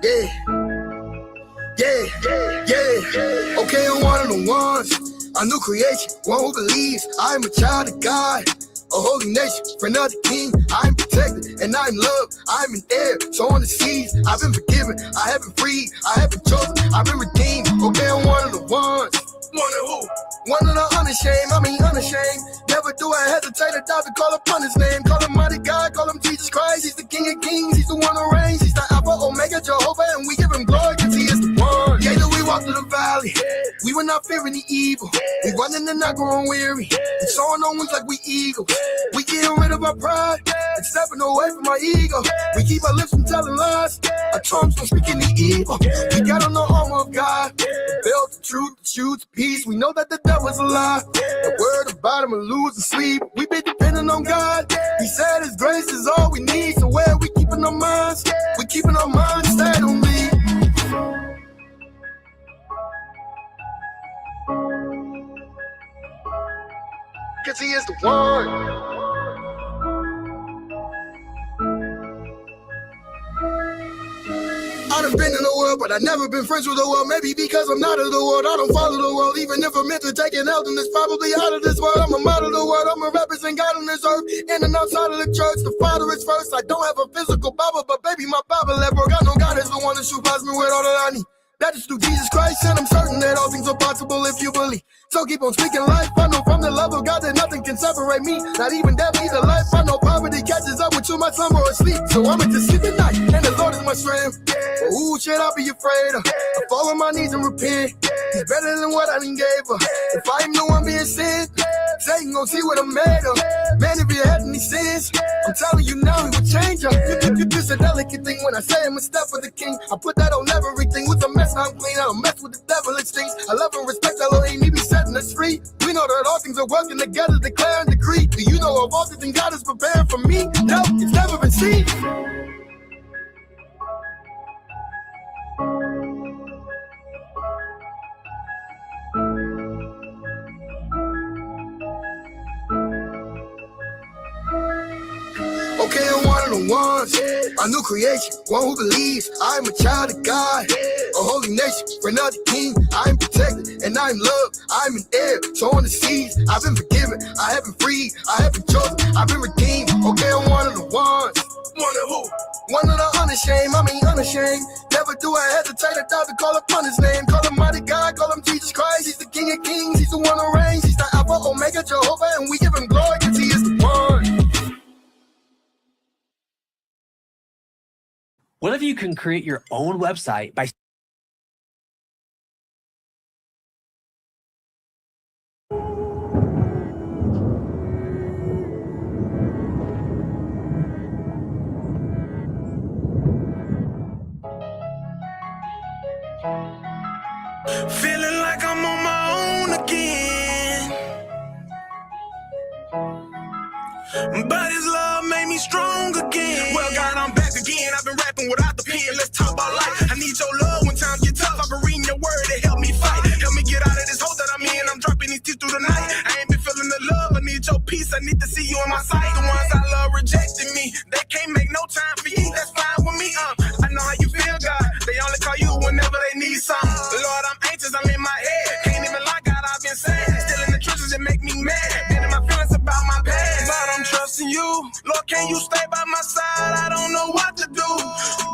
yeah. Okay, I'm one of the ones. A new creation, one who believes I am a child of God. A holy nation, friend of the king. I am protected and I am loved. I am an heir, so on the seas. I've been forgiven, I have been freed, I have been chosen, I've been redeemed. Okay, I'm one of the ones. One of who? One of the unashamed, I mean unashamed. Never do I hesitate or doubt to call upon his name. Call him mighty God, call him Jesus Christ. He's the King of Kings, he's the one who reigns. He's the Alpha, Omega, Jehovah, and we give him glory because he is the one. Yeah, though we walk through the valley, we will not fear any evil. We running and not growing weary, and soaring on wings like we eagles. We getting rid of our pride and stepping away from our ego. We keep our lips from telling lies, our tongues from speaking the evil. We got on the armor of God, the belt, the truth, the shoes, the peace. We know that the devil's a lie. The word about him will lose and sleep. We been depending on God. He said his grace is all we need. So where we keeping our minds? We keeping our minds stayed on me. Cause he is the one. I done been in the world, but I never been friends with the world. Maybe because I'm not of the world, I don't follow the world. Even if I'm meant to take an L, then it's probably out of this world. I'm a model of the world, I'm a represent God on this earth. In and outside of the church, the Father is first. I don't have a physical Bible, but baby, my Bible at work. I know God is the one that supplies me with all that I need. That is through Jesus Christ, and I'm certain that all things are possible if you believe. So keep on speaking life. I know from the love of God that nothing can separate me. Not even death, either life. I know poverty catches up with too much slumber or sleep. So I'm to sleep at night, and the Lord is my strength. But who should I be afraid of? I fall on my knees and repent. He's better than what I done gave her. If I am the one being sent, Satan gon' see what I'm made of. Man, if you had any sins, I'm telling you now, he will change her. It's a delicate thing when I say I'm a step for the king. I put that on everything. With a mess, I'm clean. I don't mess with the devil, it stinks. I love and respect Elohim, he be setting us free. We know that all things are working together, declare and decree. Do you know of all the things God is preparing for me? No, it's never been seen. Okay, I'm one of the ones, a new creation, one who believes I am a child of God, a holy nation, friend of the king. I am protected and I am loved, I am an heir, so on the seas. I've been forgiven, I have been freed, I have been chosen, I've been redeemed. Okay, I'm one of the ones. One of who? One of the unashamed, I mean unashamed. Never do I hesitate or doubt to call upon his name. Call him mighty God, call him Jesus Christ. He's the King of Kings, he's the one who reigns. He's the Alpha, Omega, Jehovah, and we give him glory because he is the one. What if you can create your own website by feeling like I'm on my own again, but his love made me strong again. Well, God, I'm back again. I've been rapping without the pen. Let's talk about life. I need your love when times get tough. I've been reading your word to help me fight. Help me get out of this hole that I'm in. I'm dropping these tears through the night. I ain't been feeling the love. I need your peace. I need to see you in my sight. The ones I love rejected me. They can't make no time for you. That's fine with me. I know how you feel, God. They only call you whenever they need something. Lord, I'm anxious. I'm in my head. Can't even lie, God, I've been sad. Still in the trenches, it make me mad. Been in my feelings about my past. But I'm trusting you. Lord, can you stay by my side? I don't know what to do.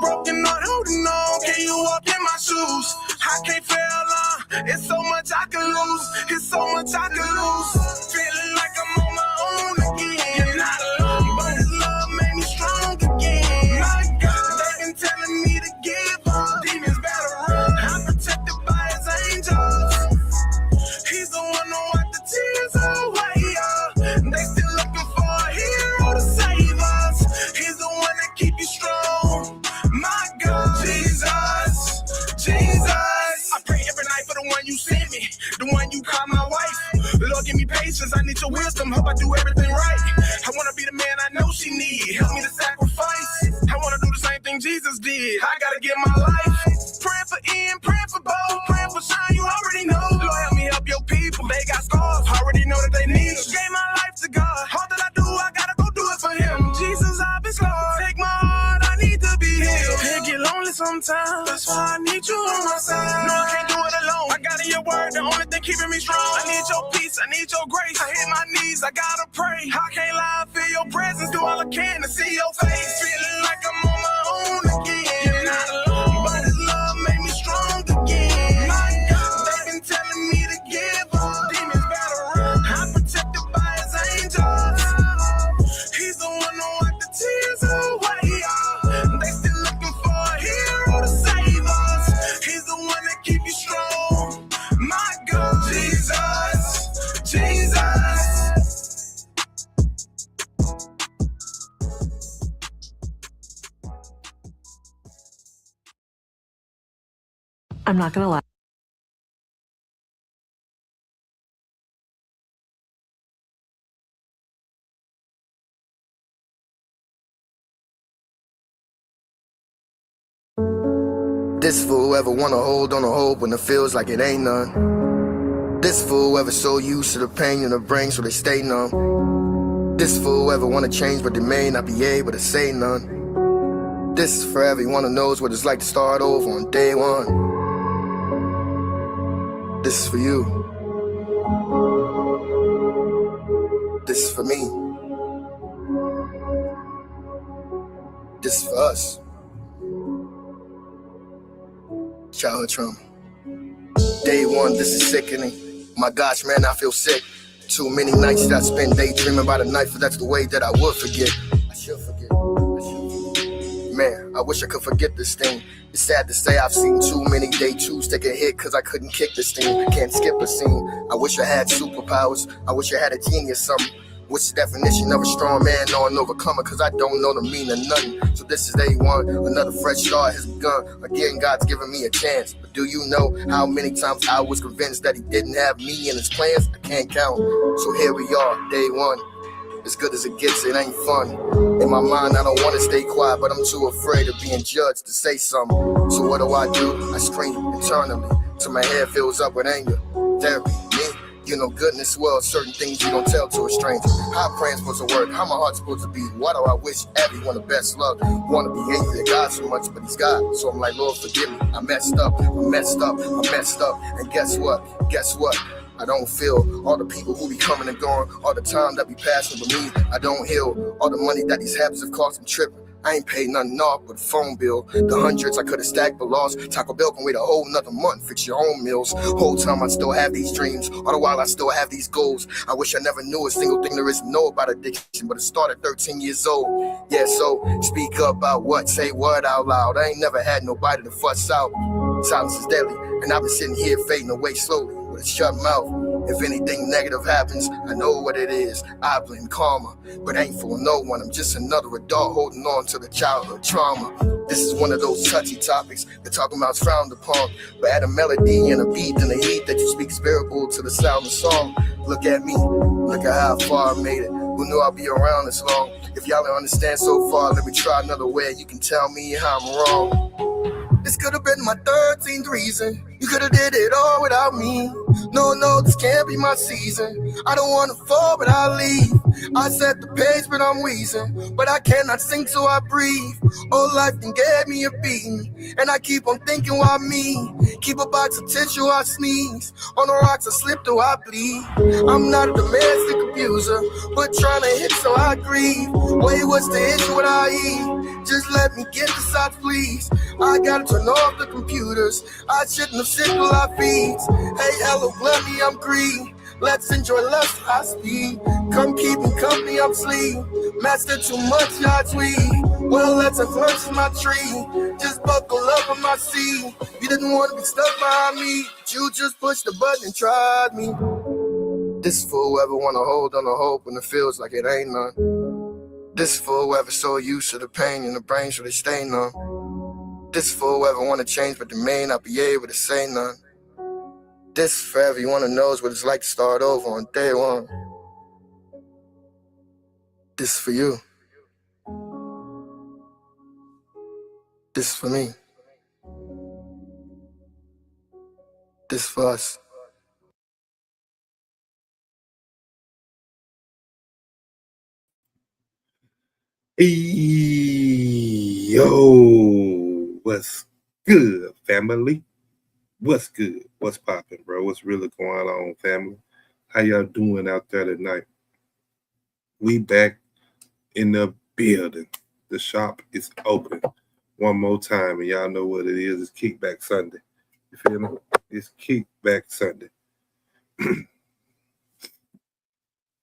Broken heart, holding on. Can you walk in my shoes? I can't fail on. It's so much I can lose. It's so much I can lose. Feeling like I'm on my own again. You're not alone, but his love made me strong again. My God, they've been telling me to give up. Demons better run. I'm protected by his angels. He's the one who wiped the tears away. They still looking for a hero to save us. He's the one that keep you strong. My God, Jesus, Jesus. I pray every night for the one you sent me, the one you call my wife. Lord, give me patience. I need your wisdom. Hope I do everything right. I wanna be the man I know she need. Help me to sacrifice. I wanna do the same thing Jesus did. I gotta give my life. Praying for Ian, praying for Bo, praying for Sean. You already know. Lord, help me help your people. They got scars. Already know that they need us. Gave my life to God. All that I do, I gotta go do it for him. Jesus, I've been slow. Take my heart, I need to be healed. It get lonely lonely sometimes. That's why I need you on my side. No, I can't do it alone. I got in your word, the only thing keeping me strong. I need your peace, I need your grace. I hit my knees, I gotta pray. I can't lie, I feel your presence, do all I can to see your face. Feeling like I'm on my own again. You're not alone, but his love made me strong again. My God, they've been telling me to give up. Demons better run. I'm protected by his angels. He's the one who wiped the tears away. They still looking for a hero to save us. He's the one that keep you strong. My God, Jesus, Jesus. I'm not gonna lie. This fool ever wanna hold on to hope when it feels like it ain't none. This fool ever so used to the pain in the brain so they stay numb. This fool ever wanna change but they may not be able to say none. This is for everyone who knows what it's like to start over on day one. This is for you. This is for me. This is for us. Childhood trauma. Day one, this is sickening. My gosh, man, I feel sick. Too many nights that I spend daydreaming about a knife, that's the way that I would forget. I should forget. Man, I wish I could forget this thing. It's sad to say I've seen too many day twos take a hit cause I couldn't kick this thing. Can't skip a scene. I wish I had superpowers. I wish I had a genius something. What's the definition of a strong man or an overcomer? Cause I don't know the meaning of nothing. So this is day one, another fresh start has begun. Again, God's giving me a chance. But do you know how many times I was convinced that he didn't have me in his plans? I can't count. So here we are, day one. As good as it gets, it ain't fun. In my mind, I don't want to stay quiet, but I'm too afraid of being judged to say something. So what do? I scream internally till my head fills up with anger. Therapy, me, you know goodness well, certain things you don't tell to a stranger. How praying supposed to work? How my heart supposed to be? Why do I wish everyone the best luck? Want to be angry at God so much, but he's God. So I'm like, Lord, forgive me. I messed up. And guess what? I don't feel all the people who be coming and going, all the time that be passing with me. I don't heal all the money that these habits have cost me tripping. I ain't paid nothing off but a phone bill. The hundreds I could've stacked but lost. Taco Bell can wait a whole nother month, fix your own meals. Whole time I still have these dreams, all the while I still have these goals. I wish I never knew a single thing there is to know about addiction, but it started 13 years old. Yeah, so speak up about what, say what out loud. I ain't never had nobody to fuss out. Silence is deadly, and I've been sitting here fading away slowly with a shut mouth. If anything negative happens, I know what it is. I blame karma, but ain't for no one. I'm just another adult holding on to the childhood trauma. This is one of those touchy topics that talking about's frowned upon. But add a melody and a beat and a heat that you speak is bearable to the sound of song. Look at me, look at how far I made it. Who knew I'd be around this long? If y'all don't understand so far, let me try another way. You can tell me how I'm wrong. This could have been my 13th reason. You could have did it all without me. No, this can't be my season. I don't want to fall, but I'll leave. I set the pace, but I'm wheezing. But I cannot sing, so I breathe. Old life then gave me a beating. And I keep on thinking, why me? Keep a box of tissue, I sneeze. On the rocks, I slip, though I bleed. I'm not a domestic abuser, but trying to hit, so I grieve. Wait, what's the issue with I eat? Just let me get the shots, please. I gotta turn off the computers. I shouldn't have sit till I feeds. Hey, hello, bloody, I'm green. Let's enjoy lust, high speed. Come keep me company, I'm sleep. Master too much, y'all tweet. Well, let's have lunch in my tree. Just buckle up on my seat. You didn't want to be stuck behind me, but you just pushed the button and tried me. This fool ever want to hold on to hope when it feels like it ain't none. This fool ever so used to the pain in the brain so they stay numb. This fool ever want to change but they may not be able to say none. This for everyone who knows what it's like to start over on day one. This for you. This for me. This for us. Yo, What's good, family? What's good? What's popping, bro? What's really going on, family? How y'all doing out there tonight? We back in the building. The shop is open one more time, and y'all know what it is. It's Kickback Sunday. You feel me? It's Kickback Sunday.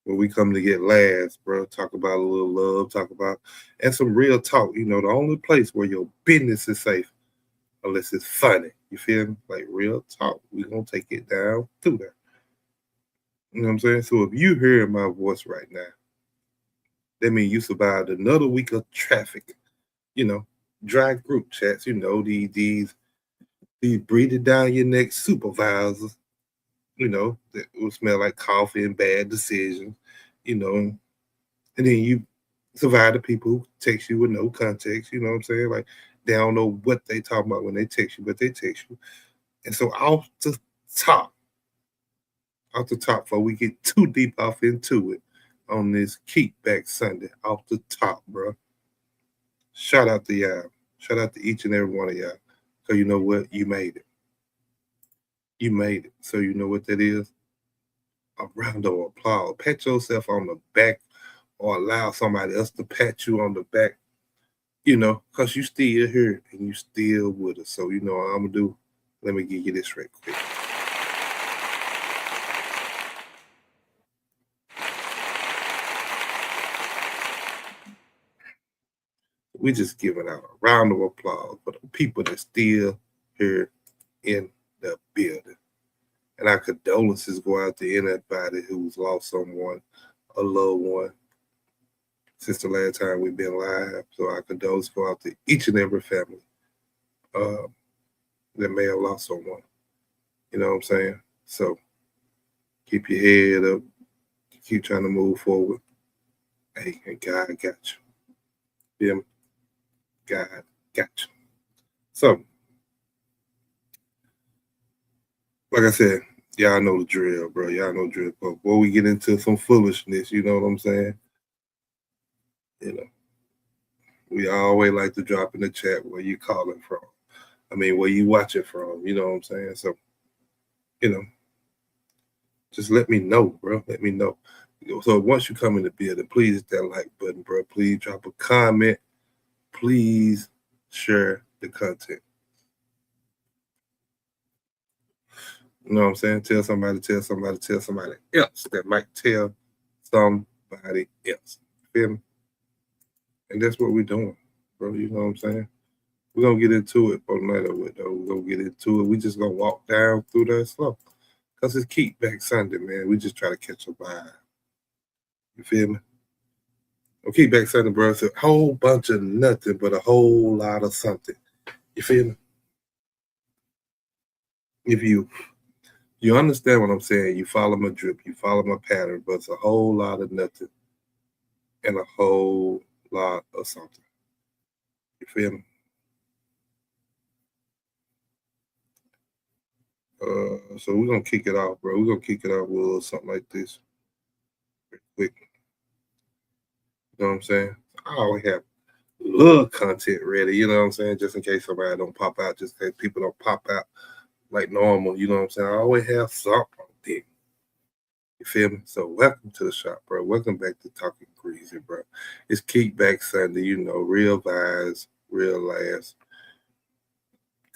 Where we come to get laughs, bro. Talk about a little love, and some real talk. You know, the only place where your business is safe, unless it's funny. You feel me? Like real talk. We gonna take it down through that. You know what I'm saying? So if you hear my voice right now, that means you survived another week of traffic. You know, dry group chats. You know, these breathing down your neck supervisors. You know, that will smell like coffee and bad decisions. You know, and then you survive the people who text you with no context. You know what I'm saying? Like they don't know what they talking about when they text you, but they text you. And so off the top, before we get too deep off into it on this Kickback Sunday, off the top, bro. Shout out to y'all. Shout out to each and every one of y'all. Because you know what? You made it. You made it. So you know what that is? A round of applause. Pat yourself on the back or allow somebody else to pat you on the back, you know, because you still here and you still with us. So you know what I'm going to do? Let me give you this right quick. We just giving out a round of applause for the people that's still here in the building. And our condolences go out to anybody who's lost someone, a loved one, since the last time we've been live. So our condolences go out to each and every family that may have lost someone. You know what I'm saying? So keep your head up. Keep trying to move forward. Hey, and God got you. Yeah, God got you. So, like I said, y'all know the drill, bro. Y'all know the drill. But before we get into some foolishness, you know what I'm saying? You know, we always like to drop in the chat where you calling from. I mean, where you watching from. You know what I'm saying? So, you know, just let me know, bro. Let me know. So once you come in the building, please hit that like button, bro. Please drop a comment. Please share the content. You know what I'm saying? Tell somebody else that might tell somebody else. Feel me? And that's what we're doing, bro. You know what I'm saying? We're going to get into it for later with, though. We're going to get into it. We just going to walk down through that slow. Because it's Kickback Sunday, man. We just try to catch a vibe. You feel me? Well, Kickback Sunday, bro, it's a whole bunch of nothing but a whole lot of something. You feel me? If you understand what I'm saying, you follow my drip, you follow my pattern, but it's a whole lot of nothing and a whole lot of something. You feel me? So we're going to kick it off, bro. We're going to kick it off with something like this. Real quick. You know what I'm saying? I always have little content ready, you know what I'm saying? Just in case somebody don't pop out, just in case people don't pop out like normal, you know what I'm saying? I always have something on deck. You feel me? So welcome to the shop, bro. Welcome back to Talking Greasy, bro. It's Kickback Sunday, you know, real vibes, real laughs.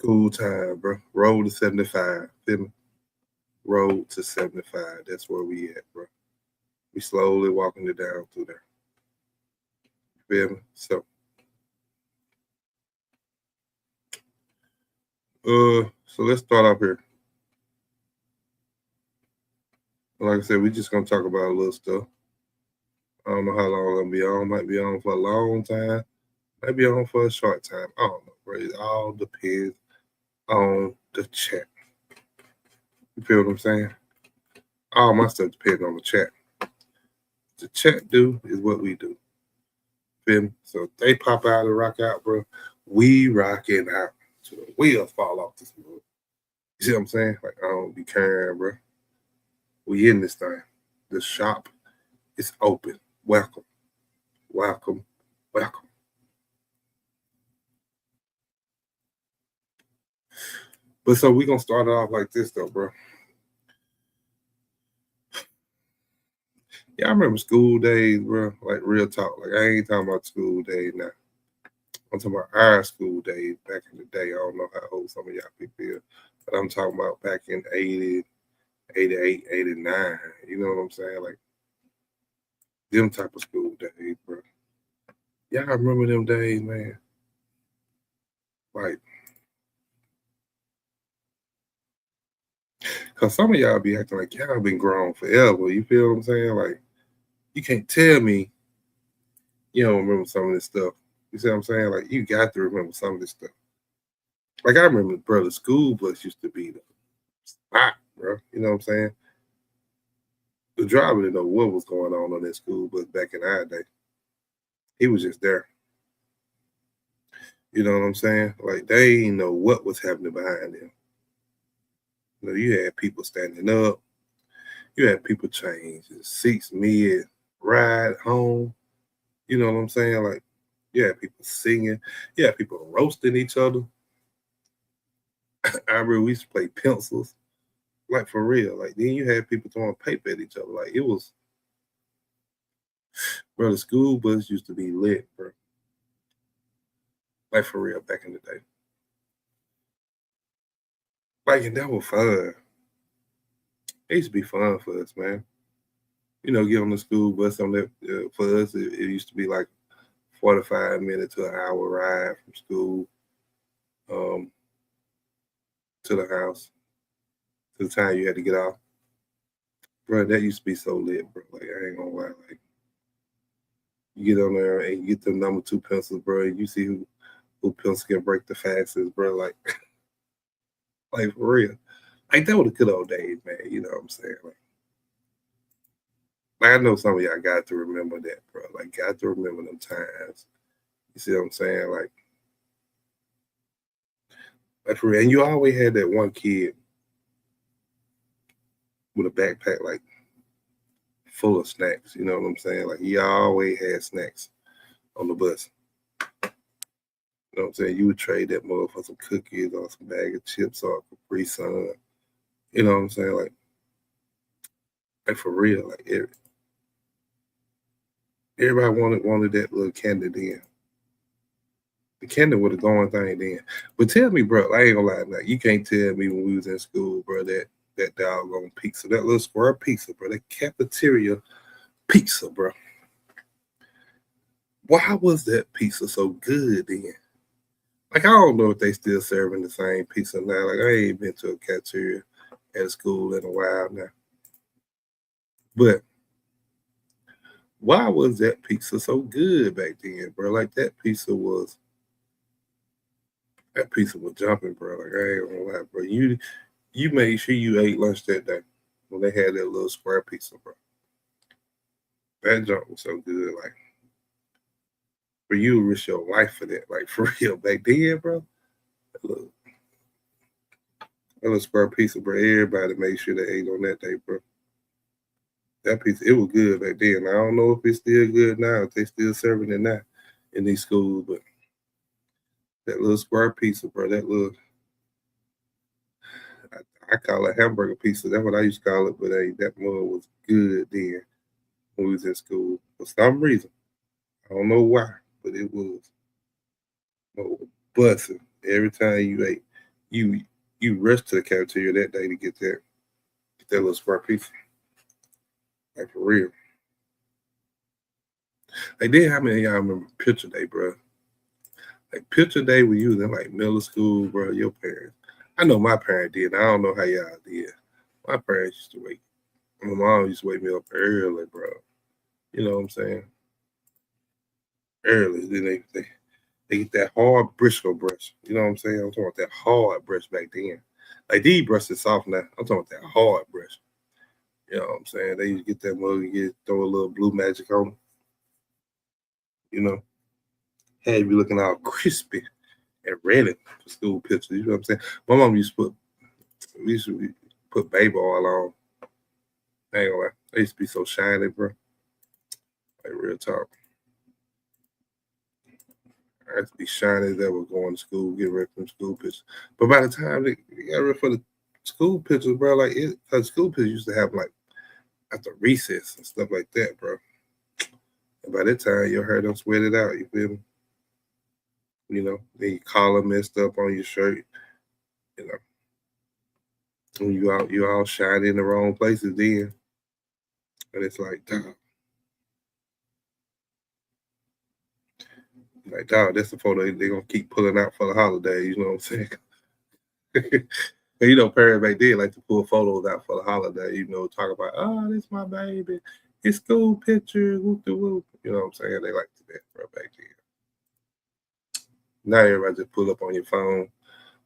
Cool time, bro. Road to 75. Feel me? Road to 75. That's where we at, bro. We slowly walking it down through there. You feel me? So let's start off here. Like I said, we just gonna talk about a little stuff. I don't know how long I'm gonna be on. Might be on for a long time. Might be on for a short time. I don't know, bro. It all depends on the chat. You feel what I'm saying? All my stuff depends on the chat. The chat do is what we do. Feel me? So if they pop out and rock out, bro, we rocking out. So the wheels fall off this move. You see what I'm saying? Like, I don't be caring, bro. We in this thing. The shop is open. Welcome. Welcome. Welcome. But so we gonna start it off like this though, bro. Yeah, I remember school days, bro. Like real talk. Like I ain't talking about school days now. I'm talking about our school days back in the day. I don't know how old some of y'all people is, but I'm talking about back in 80, 88, 89. You know what I'm saying? Like them type of school days, bro. Y'all remember them days, man? Like, cause some of y'all be acting like y'all been grown forever. You feel what I'm saying? Like, you can't tell me you don't remember some of this stuff. You see what I'm saying? Like, you got to remember some of this stuff. Like, I remember, bro, the school bus used to be the spot, bro. You know what I'm saying? The driver didn't know what was going on that school bus back in our day. He was just there. You know what I'm saying? Like, they didn't know what was happening behind them. You know, you had people standing up. You had people changing seats mid ride home. You know what I'm saying? Like, you had people singing. You had people roasting each other. I remember we used to play pencils. Like, for real. Like, then you had people throwing paper at each other. Like, it was, bro, the school bus used to be lit, bro. Like, for real, back in the day. Like, and that was fun. It used to be fun for us, man. You know, get on the school bus on that. For us, it used to be like 45 minutes to an hour ride from school to the house. To the time you had to get off. Bro, that used to be so lit, bro. Like, I ain't gonna lie. Like, you get on there and you get the number 2 pencils, bro, and you see who pencil can break the fastest, bro. Like, like for real. Like, that was the good old days, man. You know what I'm saying? Like, I know some of y'all got to remember that, bro. Like, got to remember them times. You see what I'm saying? Like for real. And you always had that one kid with a backpack, like, full of snacks. You know what I'm saying? Like, he always had snacks on the bus. You know what I'm saying? You would trade that mother for some cookies or some bag of chips or a Capri Sun. You know what I'm saying? Like for real. Like, everybody wanted that little candy then. The candy was the going thing then. But tell me, bro, I ain't gonna lie now. You can't tell me when we was in school, bro, that doggone pizza, that little square pizza, bro, that cafeteria pizza, bro. Why was that pizza so good then? Like, I don't know if they still serving the same pizza now. Like, I ain't been to a cafeteria at a school in a while now. But why was that pizza so good back then, bro? Like, that pizza was jumping, bro. Like, I ain't gonna lie, bro. You made sure you ate lunch that day when they had that little square pizza, bro. That junk was so good. Like, for you to risk your life for that, like, for real, back then, bro. That little square pizza, bro. Everybody made sure they ate on that day, bro. That pizza, it was good back then. I don't know if it's still good now, if they still serving it now in these schools, but that little square pizza, bro, that little, I call it hamburger pizza. That's what I used to call it, but hey, that mug was good then when we was in school. For some reason, I don't know why, but it was busting. Every time you ate, you rushed to the cafeteria that day to get that little square pizza. Like, for real. Like, then how many of y'all remember picture day, bro? Like, picture day when you was in like middle school, bro, your parents. I know my parents did. I don't know how y'all did. My parents used to wake. My mom used to wake me up early, bro. You know what I'm saying? Early. Then they get that hard Briscoe brush. You know what I'm saying? I'm talking about that hard brush back then. Like, these brushes soft now. I'm talking about that hard brush. You know what I'm saying? They used to get that mug and throw a little blue magic on it. You know? Had you looking all crispy and ready for school pictures. You know what I'm saying? My mom used to put baby oil on. I ain't gonna lie. They used to be so shiny, bro. Like, real talk. I had to be shiny as ever going to school, getting ready for school pictures. But by the time they got ready for the school pictures, bro, like cause school pictures used to have like after recess and stuff like that, bro. And by that time, your hair done sweated out. You feel me? You know, then your collar messed up on your shirt. You know, when you all shiny in the wrong places then, and it's like, dog. Like, dog, that's the photo they're gonna keep pulling out for the holidays. You know what I'm saying? And, you know, parents back then like to pull photos out for the holiday. You know, talk about, oh, this my baby, it's school picture, whoop de whoop. You know what I'm saying? They like to do that, bro, back then. Now everybody just pull up on your phone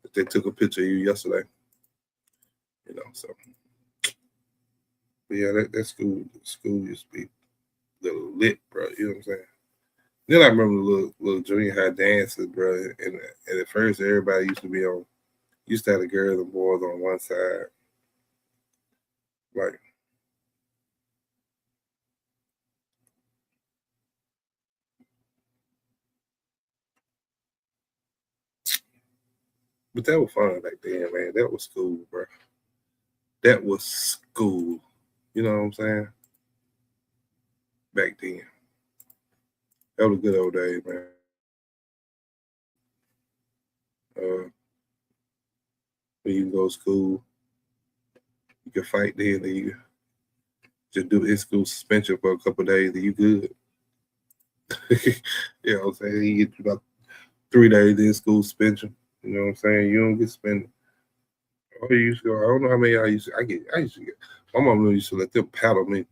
that they took a picture of you yesterday. You know, so but yeah, that school used to be little lit, bro. You know what I'm saying? Then I remember the little junior high dances, bro. And at first, everybody used to have the girls and boys on one side. Like, but that was fun back then, man. That was school, bro. That was school. You know what I'm saying? Back then. That was a good old days, man. When you can go to school, you can fight then, then you just do in-school suspension for a couple of days, and you good. You know what I'm saying? You get about 3 days in-school suspension. You know what I'm saying? You don't get suspended. Oh, you used to go. I don't know how many I used to. I used to get. My mom used to let them paddle me.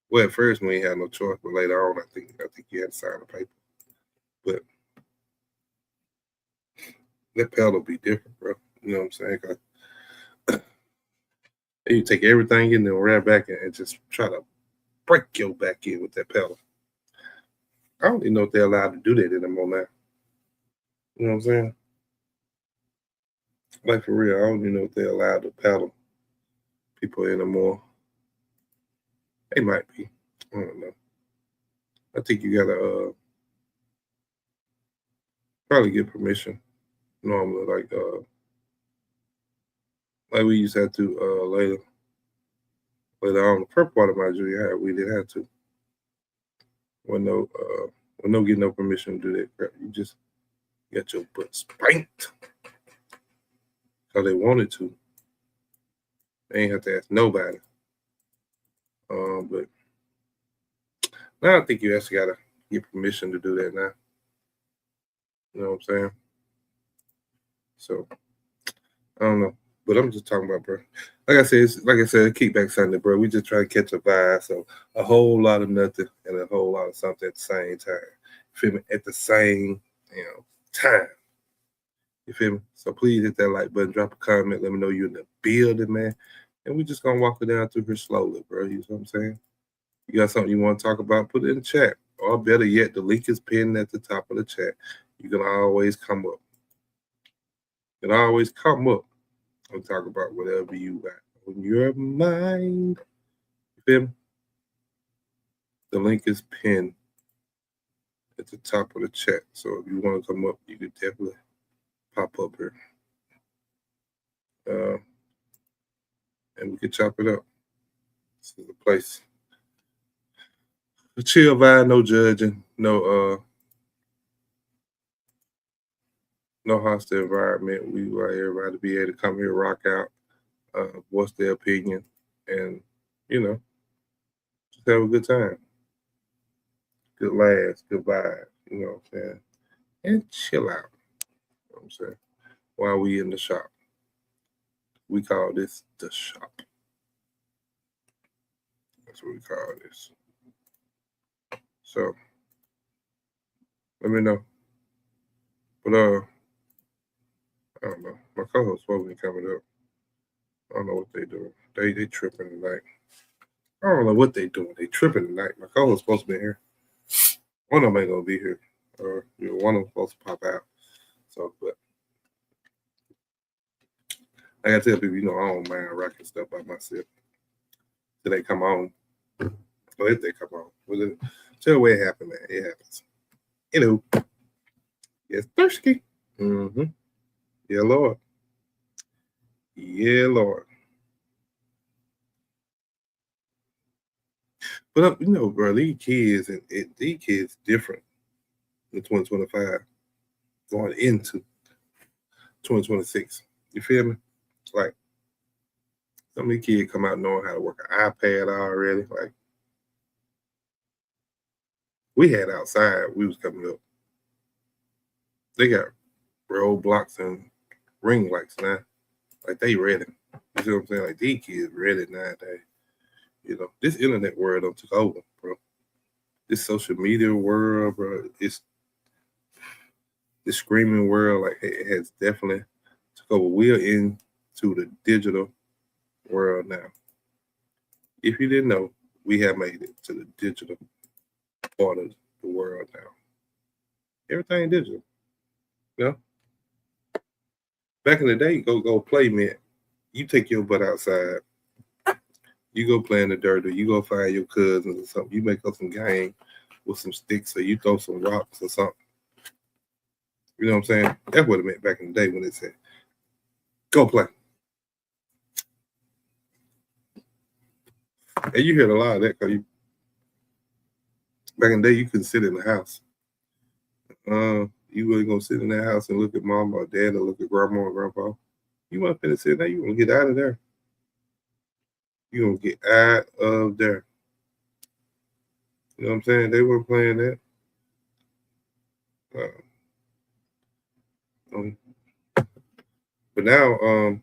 Well, at first we ain't had no choice, but later on, I think you had to sign a paper. But that paddle be different, bro. You know what I'm saying? 'Cause you take everything in there, right back and just try to break your back in with that paddle. I don't even know if they're allowed to do that anymore now. You know what I'm saying? Like for real, I don't even know if they're allowed to paddle people anymore. They might be. I don't know. I think you gotta probably get permission normally, like we used to have to later on. The first part of my junior high, we didn't have to. When no get no permission to do that crap. You just got your butt spanked because they wanted to. They ain't have to ask nobody. But now I think you actually gotta get permission to do that now. You know what I'm saying? So I don't know, but I'm just talking about, bro. Like I said, Kickback Sunday, bro. We just try to catch a vibe. So a whole lot of nothing and a whole lot of something at the same time. You feel me? At the same, time. You feel me? So please hit that like button, drop a comment, let me know you're in the building, man. And we just gonna walk it down through here slowly, bro. You know what I'm saying? You got something you want to talk about, put it in the chat. Or better yet, the link is pinned at the top of the chat. You can always come up. You can always come up and talk about whatever you got on your mind. You feel me? The link is pinned at the top of the chat. So if you want to come up, you can definitely pop up here. And we can chop it up. This is the place. A chill vibe, no judging, no hostile environment. We want everybody to be able to come here, rock out, voice their opinion, and just have a good time. Good laughs, good vibe, you know what I'm saying? And chill out. You know what I'm saying? While we in the shop. We call this the shop. That's what we call this. So let me know. But I don't know. My co-host supposed to be coming up. I don't know what they doing. They tripping tonight. I don't know what they doing. They tripping tonight. My co-host supposed to be here. One of them ain't gonna be here. One of them supposed to pop out. So, but I gotta tell people, I don't mind rocking stuff by myself. Till they come on. Or if they come on. Tell where it happened, man. It happens. Yes, thirsty. Mm-hmm. Yeah, Lord. Yeah, Lord. But bro, these kids these kids different in 2025 going into 2026. You feel me? Like some of these kids come out knowing how to work an iPad already. Like we had outside, we was coming up. They got roadblocks and ring lights now. Like they ready. You see what I'm saying? Like these kids ready nowadays. This internet world done took over, bro. This social media world, bro. It's this screaming world, like it has definitely took over. We're into the digital world now. If you didn't know, we have made it to the digital part of the world now. Everything digital. Back in the day, go play, man. You take your butt outside. You go play in the dirt, or you go find your cousins or something. You make up some game with some sticks, or you throw some rocks or something. You know what I'm saying? That's what it meant back in the day when it said, go play. And you heard a lot of that because back in the day, you couldn't sit in the house. You wasn't going to sit in that house and look at mom or dad or look at grandma or grandpa. You want to sit there, you want to get out of there. You going to get out of there. You know what I'm saying? They weren't playing that. But now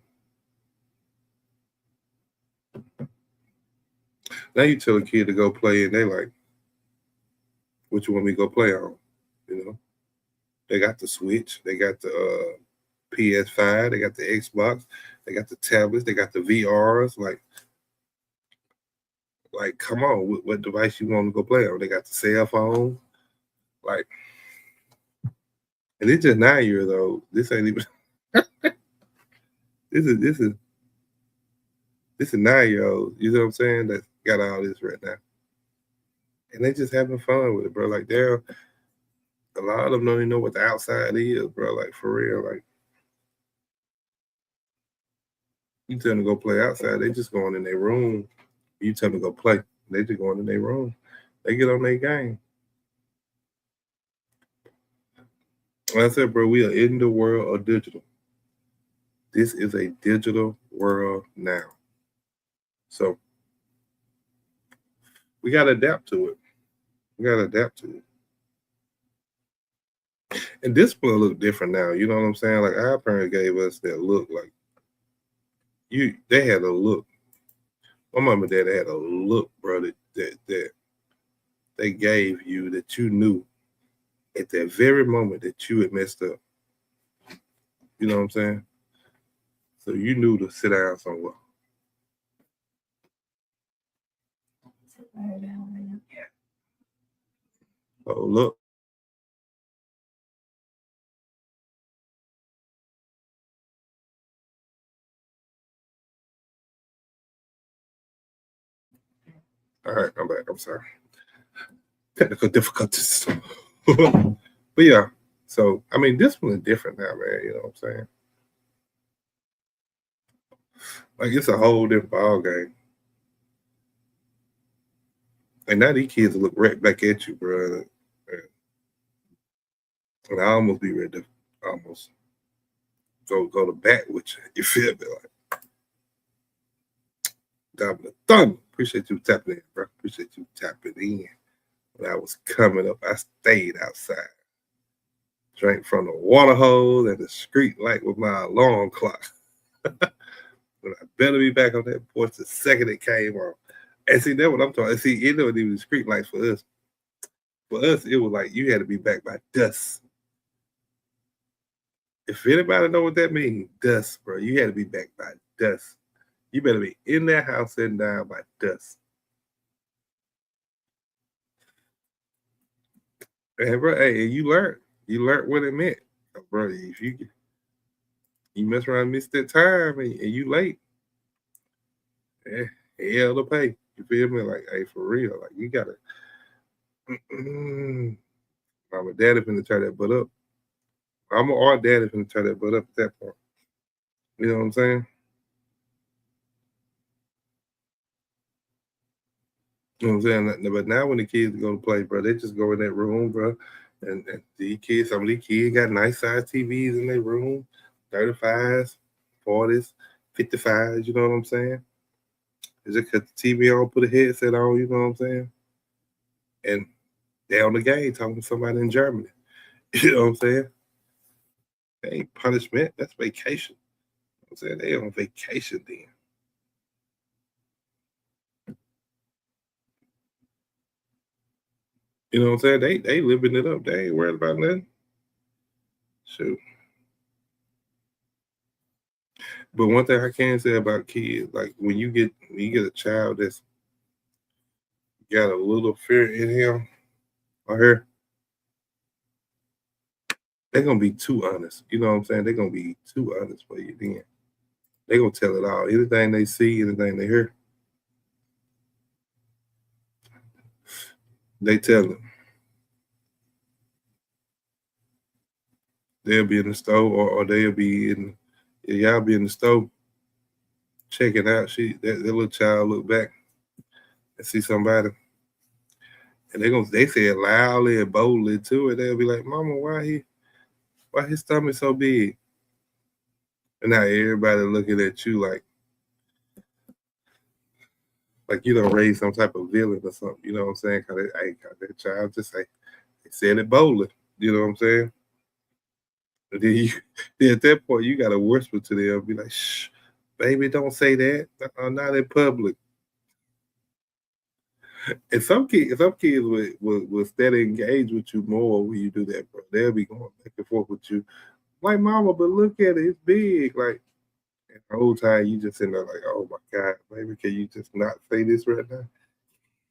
you tell a kid to go play and they like, what you want me to go play on? They got the Switch, they got the PS5, they got the Xbox, they got the tablets, they got the VRs. Like, come on, what device you want to go play on? They got the cell phone, like, and it's just 9 years old. This ain't even. this is 9-year-old. You know what I'm saying? That got all this right now, and they just having fun with it, bro. Like, a lot of them don't even know what the outside is, bro. Like, for real, like. You tell them to go play outside, they just going in their room. You tell them to go play, they just going in their room. They get on their game. Like I said, bro, we are in the world of digital. This is a digital world now. So we got to adapt to it. And this will look different now. You know what I'm saying? Like our parents gave us that look like they had a look. My mom and dad had a look, bro, that they gave you that you knew at that very moment that you had messed up. You know what I'm saying? So you knew to sit down somewhere. Oh, look. All right, I'm back. I'm sorry. Technical difficulties. But yeah, so I mean, this one is different now, man. You know what I'm saying? Like it's a whole different ball game. And now these kids look right back at you, bro. And I almost be ready to almost go to bat with you. You feel me? Like double the thumb. Appreciate you tapping in, bro. Appreciate you tapping in. When I was coming up, I stayed outside. Drank from the water hose and the street light with my alarm clock. When I better be back on that porch the second it came on. And see, that's what I'm talking. See, it wasn't even street lights for us. For us, it was like you had to be back by dusk. If anybody know what that means, dusk, bro. You had to be back by dusk. You better be in that house sitting down by dusk. And bro, hey, you learned what it meant, bro. If you mess around and miss that time and you late, hell to pay. You feel me? Like, hey, for real, like you gotta. Mama, daddy finna turn that butt up. I'm an art daddy finna turn that butt up at that point. You know what I'm saying? You know what I'm saying? But now when the kids go to play, bro, they just go in that room, bro. And these kids, some of these kids got nice size TVs in their room, 35s, 40s, 55s, you know what I'm saying? They just cut the TV on, put a headset on, you know what I'm saying? And they on the game talking to somebody in Germany. You know what I'm saying? That ain't punishment, that's vacation. You know what I'm saying? They on vacation then. You know what I'm saying? They living it up. They ain't worried about nothing. Shoot. But one thing I can say about kids, like when you get a child that's got a little fear in him or her, they're gonna be too honest. You know what I'm saying? They're gonna be too honest for you then. They're gonna tell it all. Anything they see, anything they hear, they tell them. They'll be in the store or they'll be in y'all be in the store checking out. That little child look back and see somebody. And they say it loudly and boldly too, and they'll be like, "Mama, why his stomach so big?" And now everybody looking at you like you don't raise some type of villain or something. You know what I'm saying? Cause that child just say they said it boldly. You know what I'm saying? And then then at that point you gotta whisper to them, be like, "Shh, baby, don't say that. Not in public." And some kids will steady engage with you more when you do that, bro. They'll be going back and forth with you. Like, mama, but look at it, it's big. Like, and the whole time you just sitting there like, oh my God, baby, can you just not say this right now?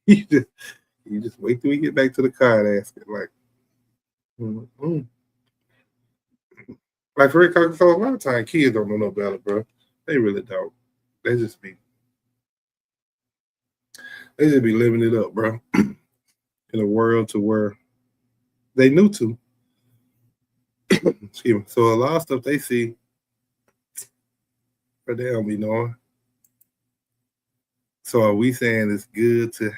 You just wait till we get back to the car and ask it. Like, mm-hmm. Like for real, so a lot of times kids don't know no better, bro. They really don't. They just be living it up, bro. In a world to where they new to. Excuse me. So a lot of stuff they see, but they don't be knowing. So are we saying it's good to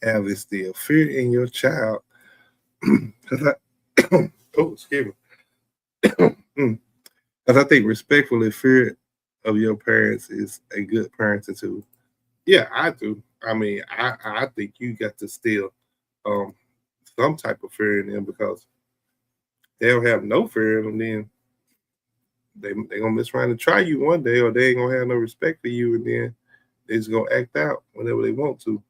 have instill fear in your child? Because oh, excuse me. Because I think respectfully fear of your parents is a good parenting tool. Yeah, I do. I mean, I think you got to still um, some type of fear in them because they'll have no fear in them. Then they gonna miss trying to try you one day, or they ain't gonna have no respect for you, and then they just gonna act out whenever they want to.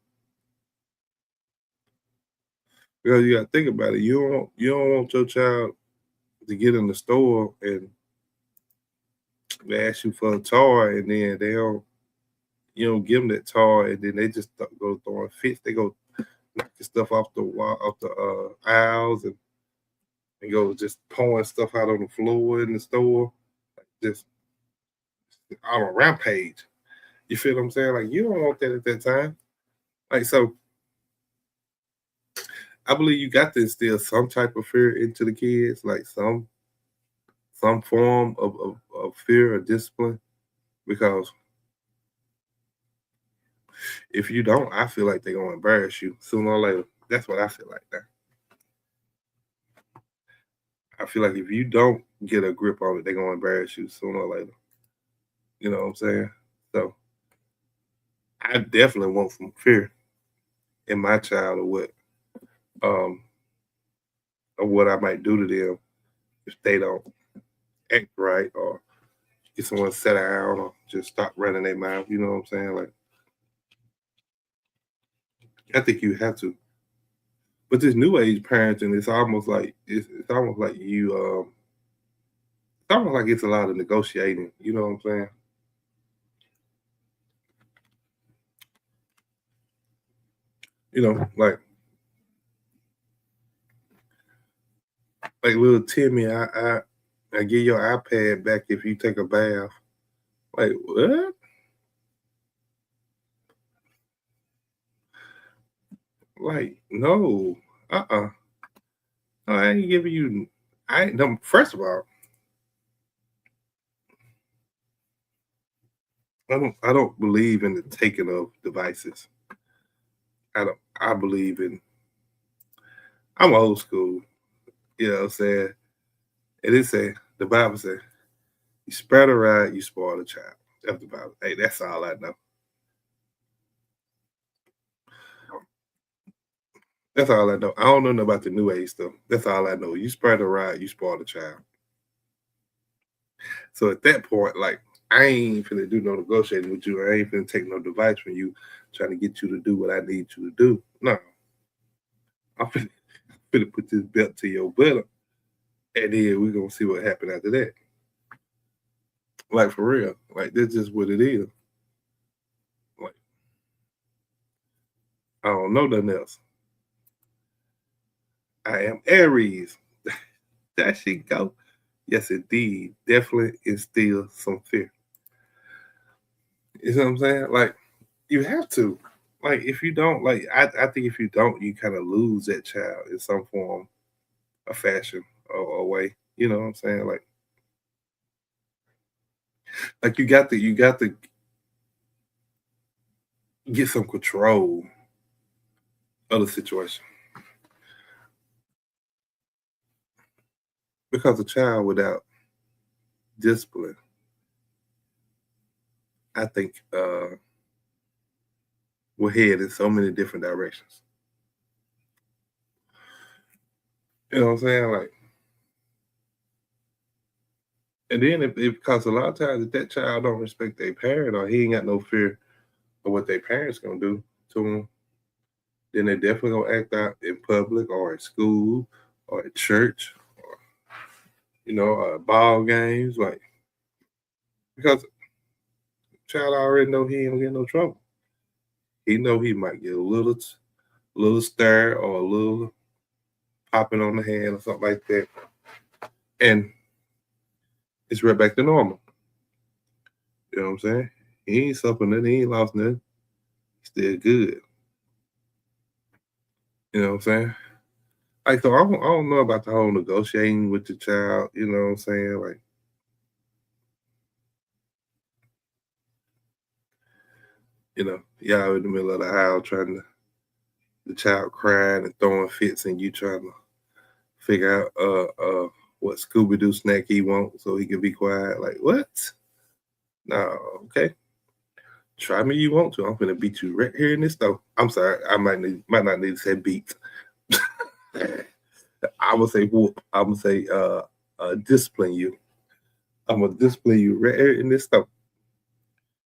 Because you gotta think about it. You don't want your child to get in the store and they ask you for a toy, and then they don't you don't give them that toy, and then they just go throwing fits. They go knocking stuff off the wall, off the aisles, and go just pouring stuff out on the floor in the store, just on a rampage. You feel what I'm saying? Like you don't want that at that time. Like so, I believe you got to instill some type of fear into the kids, like some form of fear or discipline, because if you don't, I feel like they're gonna embarrass you sooner or later. That's what I feel like now. I feel like if you don't get a grip on it, they're gonna embarrass you sooner or later. You know what I'm saying? So I definitely want some fear in my child um of what I might do to them if they don't act right or get someone to sit down or just stop running their mouth. You know what I'm saying? Like I think you have to. But this new age parenting, it's almost like it's almost like it's a lot of negotiating. You know what I'm saying? You know, like little Timmy, I give your iPad back if you take a bath. Like what? Like no, no, I ain't giving you. I no. First of all, I don't believe in the taking of devices. I don't. I believe in. I'm old school. You know what I'm saying? And it say the Bible says, "You spare the rod, you spoil the child." That's the Bible. Hey, that's all I know. That's all I know. I don't know nothing about the new age stuff. That's all I know. You spare the rod, you spoil the child. So at that point, like, I ain't finna do no negotiating with you. I ain't finna take no advice from you trying to get you to do what I need you to do. No. I'm finna put this belt to your butt, and then we're gonna see what happened after that. Like, for real. Like, that's just what it is. Like, I don't know nothing else. I am Aries. That she go. Yes, indeed. Definitely instill some fear. You know what I'm saying? Like, you have to. Like, if you don't, like, I think if you don't, you kind of lose that child in some form of fashion or way. You know what I'm saying? Like you got to get some control of the situation. Because a child without discipline, I think, will head in so many different directions. You know what I'm saying? Like, and then if because a lot of times if that child don't respect their parent or he ain't got no fear of what their parents gonna do to him, then they definitely gonna act out in public or at school or at church or ball games, like, because child already know he ain't gonna get no trouble. He know he might get a little stare or a little popping on the hand or something like that, and it's right back to normal. You know what I'm saying? He ain't suffering nothing. He ain't lost nothing. Still good. You know what I'm saying? Like, so I don't know about the whole negotiating with the child. You know what I'm saying? Like, y'all in the middle of the aisle trying to, the child crying and throwing fits, and you trying to figure out what Scooby Doo snack he wants so he can be quiet. Like, what? No, okay. Try me you want to. I'm gonna beat you right here in this store. I'm sorry, I might not need to say beat. I'm gonna say whoop. I'm gonna say discipline you. I'm gonna discipline you right here in this store.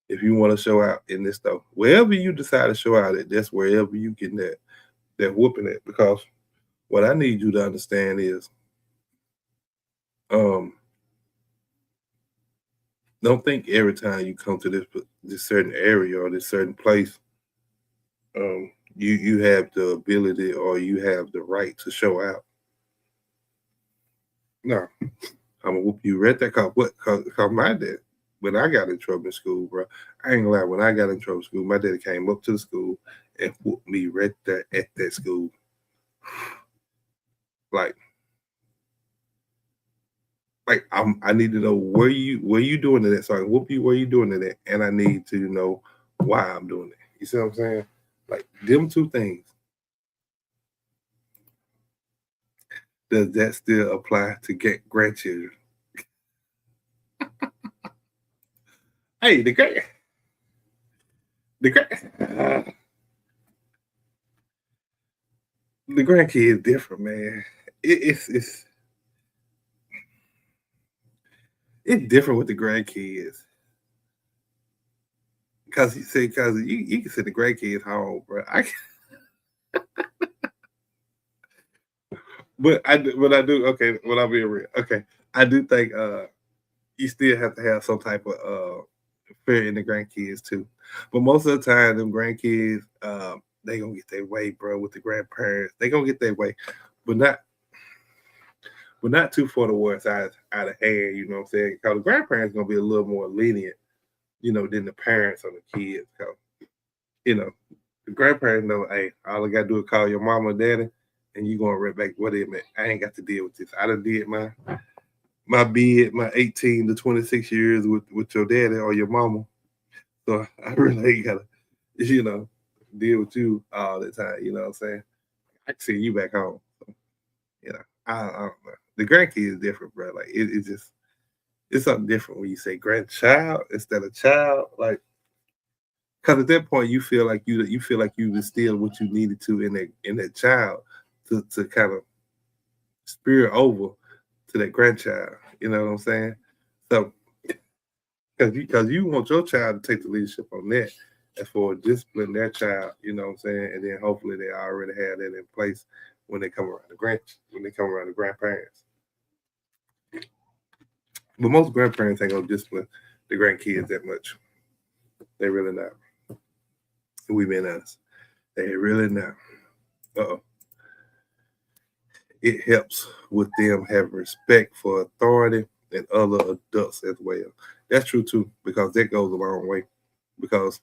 If you want to show out in this store, wherever you decide to show out at, that's wherever you get that whooping at. Because what I need you to understand is, um, don't think every time you come to this certain area or this certain place, you have the ability or you have the right to show out. No, I'm gonna whoop you right there. Cause my dad, when I got in trouble in school, bro, I ain't gonna lie. When I got in trouble in school, my dad came up to the school and whooped me right there at that school. Like, I need to know where you doing it at, so I can whoop you where you doing it at, and I need to know why I'm doing it. You see what I'm saying? Like, them two things. Does that still apply to get grandchildren? Hey, the the grandkid is different, man. It's different with the grandkids. Because you can send the grandkids home, bro. But I do, okay, well, I'm being real. Okay. I do think you still have to have some type of fear in the grandkids too. But most of the time, them grandkids, they gonna get their way, bro, with the grandparents. They gonna get their way. But not too far towards out of hand, you know what I'm saying? Because the grandparents gonna be a little more lenient, than the parents on the kids. Cause, the grandparents know, hey, all I gotta do is call your mama and daddy, and you going right back, what it meant. I ain't got to deal with this. I done did my bid, my 18 to 26 years with your daddy or your mama. So I really ain't gotta, deal with you all the time. You know what I'm saying? I can see you back home. So, I don't know. The grandkid is different, bro. Like it's just it's something different when you say grandchild instead of child. Like, because at that point you feel like you instilled what you needed to in that child to kind of spirit over to that grandchild. You know what I'm saying? So because you want your child to take the leadership on that as for discipline their child, you know what I'm saying? And then hopefully they already have that in place when they come around the grandparents. But most grandparents ain't gonna discipline the grandkids that much. They really not. We being honest. They really not. Uh-oh. It helps with them having respect for authority and other adults as well. That's true too, because that goes a long way. Because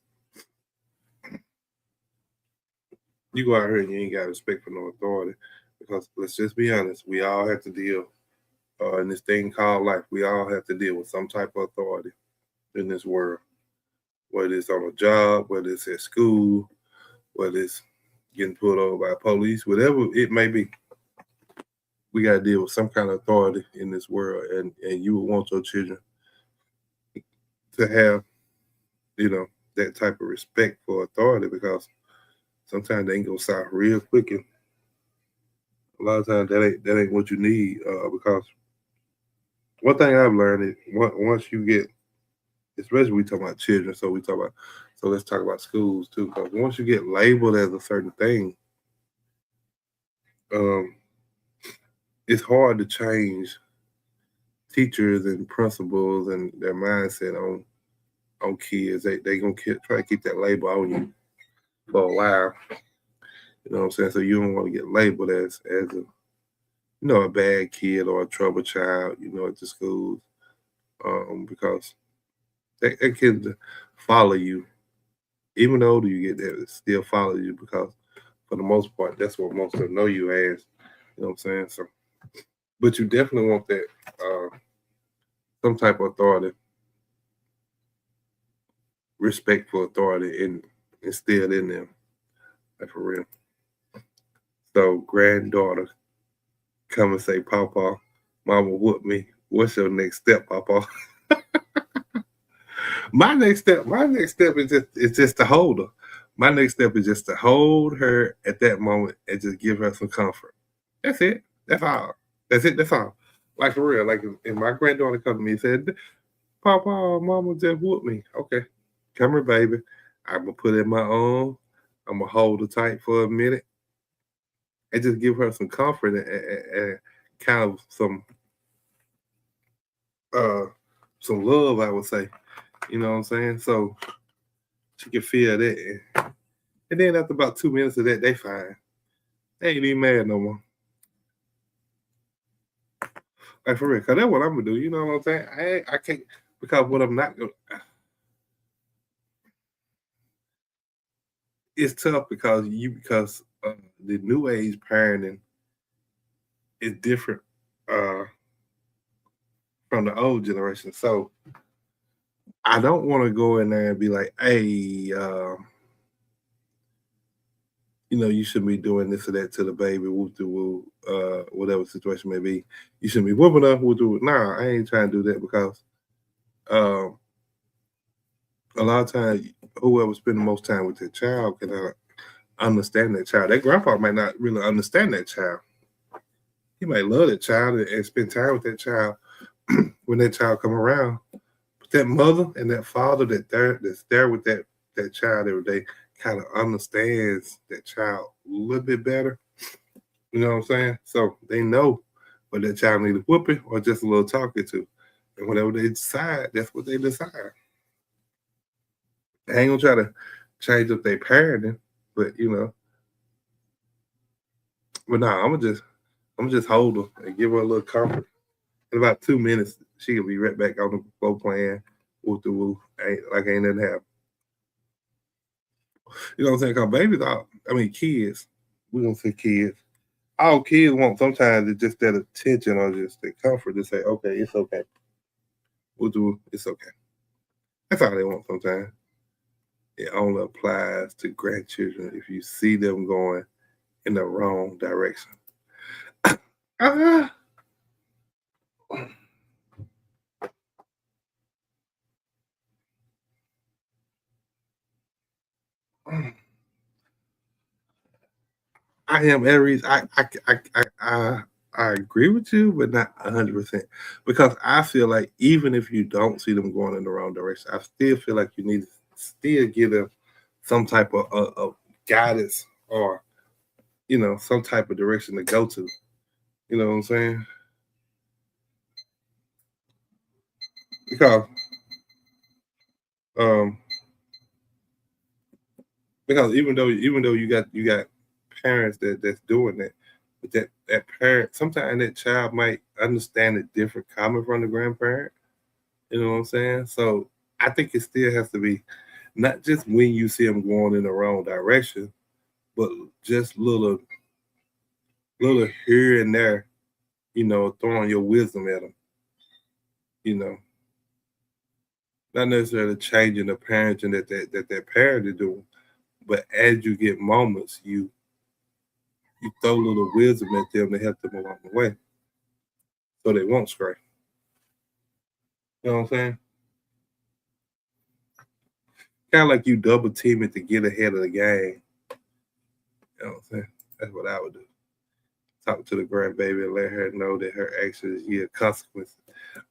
you go out here and you ain't got respect for no authority. Because let's just be honest, we all have to deal in this thing called life. We all have to deal with some type of authority in this world. Whether it's on a job, whether it's at school, whether it's getting pulled over by police, whatever it may be. We got to deal with some kind of authority in this world, and you would want your children to have, that type of respect for authority, because sometimes they ain't gonna south real quick, and a lot of times that ain't what you need. Because one thing I've learned is once you get, especially we talk about children, so let's talk about schools too. Because once you get labeled as a certain thing, it's hard to change teachers and principals and their mindset on kids. They gonna try to keep that label on you for a while. You know what I'm saying? So you don't want to get labeled as a bad kid or a trouble child, at the schools, because that can follow you. Even the older you get, that it still follow you, because for the most part, that's what most of them know you as. You know what I'm saying? So, but you definitely want that some type of authority, respect for authority, instilled in them, like for real. So, granddaughter come and say, "Papa, Mama whooped me. What's your next step, Papa?" My next step is just to hold her. My next step is just to hold her at that moment and just give her some comfort. That's it. That's all. That's all. Like for real. Like if my granddaughter come to me and said, "Papa, Mama just whooped me." Okay, come here, baby. I'm gonna put it in my arm. I'm gonna hold her tight for a minute and just give her some comfort and kind of some love, I would say. You know what I'm saying? So she can feel that. And then after about 2 minutes of that, they fine. They ain't even mad no more. Like for real, because that's what I'm going to do. You know what I'm saying? I can't, because what I'm not going to, it's tough because the new age parenting is different from the old generation. So I don't want to go in there and be like, "Hey, you shouldn't be doing this or that to the baby, woo, whatever situation may be. You shouldn't be whooping up, woo. Nah, I ain't trying to do that, because a lot of times, whoever spend the most time with their child can understand that child. That grandpa might not really understand that child. He might love that child and spend time with that child when that child come around. But that mother and that father that's there with that child every day kind of understands that child a little bit better. You know what I'm saying? So they know what that child needs a whooping or just a little talking to. And whatever they decide, that's what they decide. They ain't gonna try to change up their parenting, but but nah, I'm gonna just hold her and give her a little comfort. In about 2 minutes, she'll be right back on the floor playing woo the woo. Ain't nothing happened. You know what I'm saying? Because babies kids, we're gonna say kids, all kids want sometimes is just that attention or just the comfort to say, okay, it's okay. We'll do it. It's okay. That's all they want sometimes. It only applies to grandchildren if you see them going in the wrong direction. Ah. I am Aries. I agree with you, but not 100%. Because I feel like even if you don't see them going in the wrong direction, I still feel like you need to still give them some type of guidance or some type of direction to go to. You know what I'm saying? Because um because even though you got parents that's doing that, but that parent sometimes that child might understand it different coming from the grandparent. You know what I'm saying? So I think it still has to be not just when you see them going in the wrong direction, but just little here and there, throwing your wisdom at them. You know, not necessarily changing the parenting that parent is doing, but as you get moments, you throw little wisdom at them to help them along the way, so they won't stray. You know what I'm saying? Kind of like you double team it to get ahead of the game. You know what I'm saying? That's what I would do. Talk to the grandbaby and let her know that her actions yield consequences.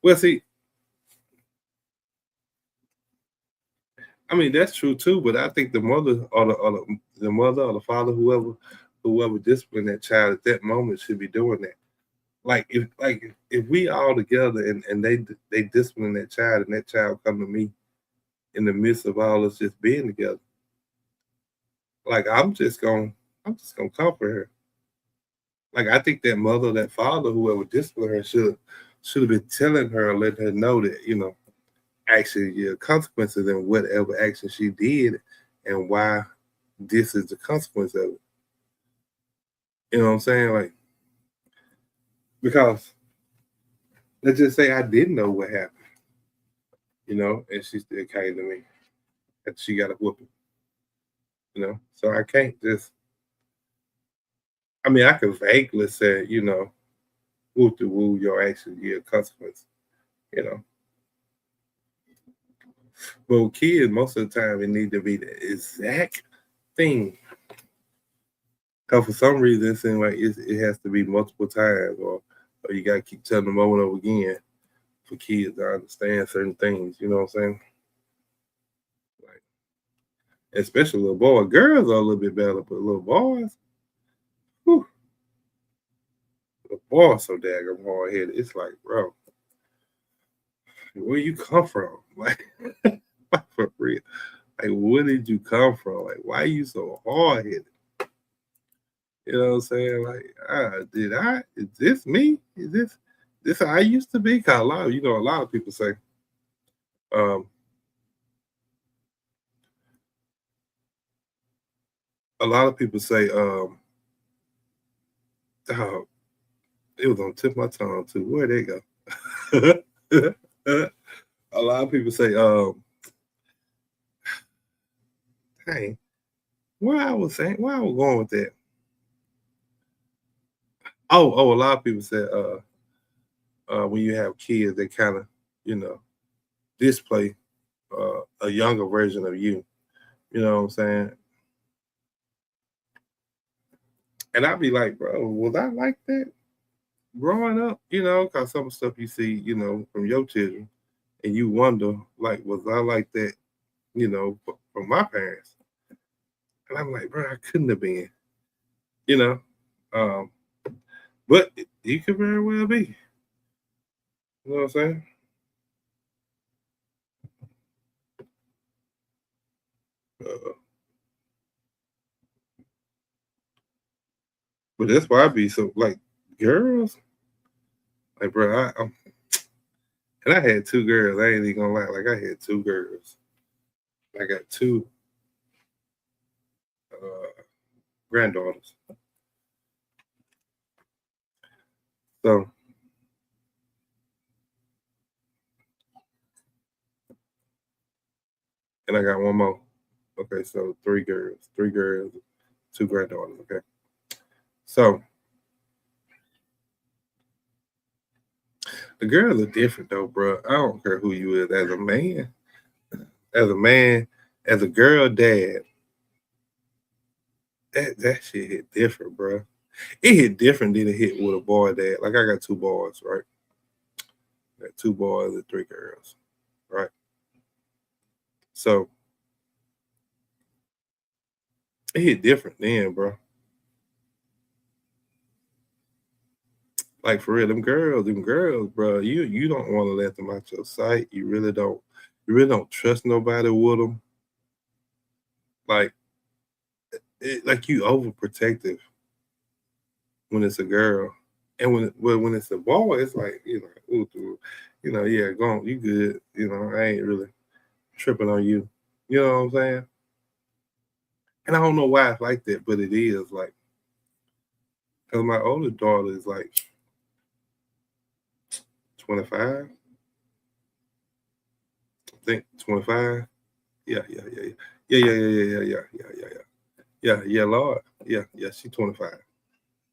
Well, see, I mean that's true too, but I think the mother or the mother or the father, whoever disciplined that child at that moment should be doing that. Like if we all together and they discipline that child and that child come to me in the midst of all us just being together, like I'm just gonna comfort her. Like I think that mother, that father, whoever disciplined her should have been telling her or letting her know that actually consequences and whatever action she did and why this is the consequence of it. You know what I'm saying? Like because let's just say I didn't know what happened, and she still came to me and she got a whooping. So I can't just I mean I could vaguely say, woo to woo your action, consequence, you know. But with kids, most of the time it need to be the exact thing. Cause for some reason it seems like it has to be multiple times, or you gotta keep telling them over and over again for kids to understand certain things. You know what I'm saying? Like, especially little boys. Girls are a little bit better, but little boys, whew, little boys so daggone hard headed. It's like, bro, where you come from? Like for real. Like, where did you come from? Like, why are you so hard headed? You know what I'm saying? Like, is this me? Is this how I used to be? Cause a lot of people say, um, a lot of people say, oh, it was on the tip of my tongue too. Where'd they go? A lot of people say, hey, where I was going with that. Oh, a lot of people said, when you have kids, they kind of, you know, display a younger version of you. You know what I'm saying? And I'd be like, bro, was I like that growing up? Because some stuff you see, from your children, and you wonder, like, was I like that, from my parents? And I'm like, bro, I couldn't have been, you know. Um, but you could very well be. You know what I'm saying? Uh, but that's why I be so like girls, like, bro, and I had two girls. I ain't even gonna lie, like I had two girls. I got two granddaughters. So and I got one more. Okay, so three girls, 2 granddaughters. Okay, so the girls are different though, bro. I don't care who you is as a man, as a girl dad. That shit hit different, bro. It hit different than it hit with a boy dad. Like I got 2 boys, right? I got 2 boys and 3 girls, right? So it hit different then, bro. Like for real, them girls, bro. You don't want to let them out your sight. You really don't. You really don't trust nobody with them. Like, like you overprotective when it's a girl, and when it's a boy, it's like ooh, yeah, go on, you good. I ain't really tripping on you. You know what I'm saying? And I don't know why it's like that, but it is like because my older daughter is like 25, I think 25. Yeah, Lord. Yeah, she's 25.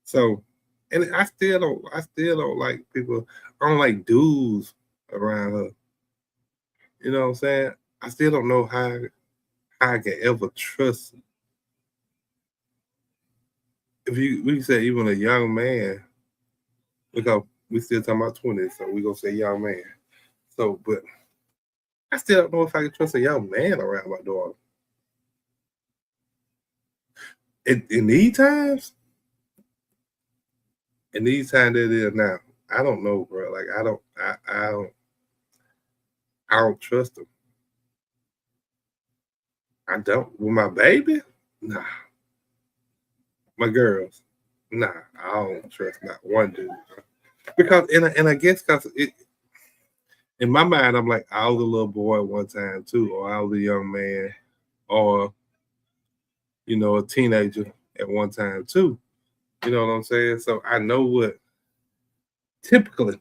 So, and I still don't like people. I don't like dudes around her. You know what I'm saying? I still don't know how I can ever trust. If we say even a young man, because we still talking about 20, so we gonna say young man. So, but I still don't know if I can trust a young man around my daughter. In these times, that it is now, I don't know, bro. Like I don't trust them. I don't with my baby. Nah, my girls. Nah, I don't trust not one dude. Because and I guess because in my mind I'm like I was a little boy at one time too, or I was a young man, or a teenager at one time too. You know what I'm saying? So I know what typically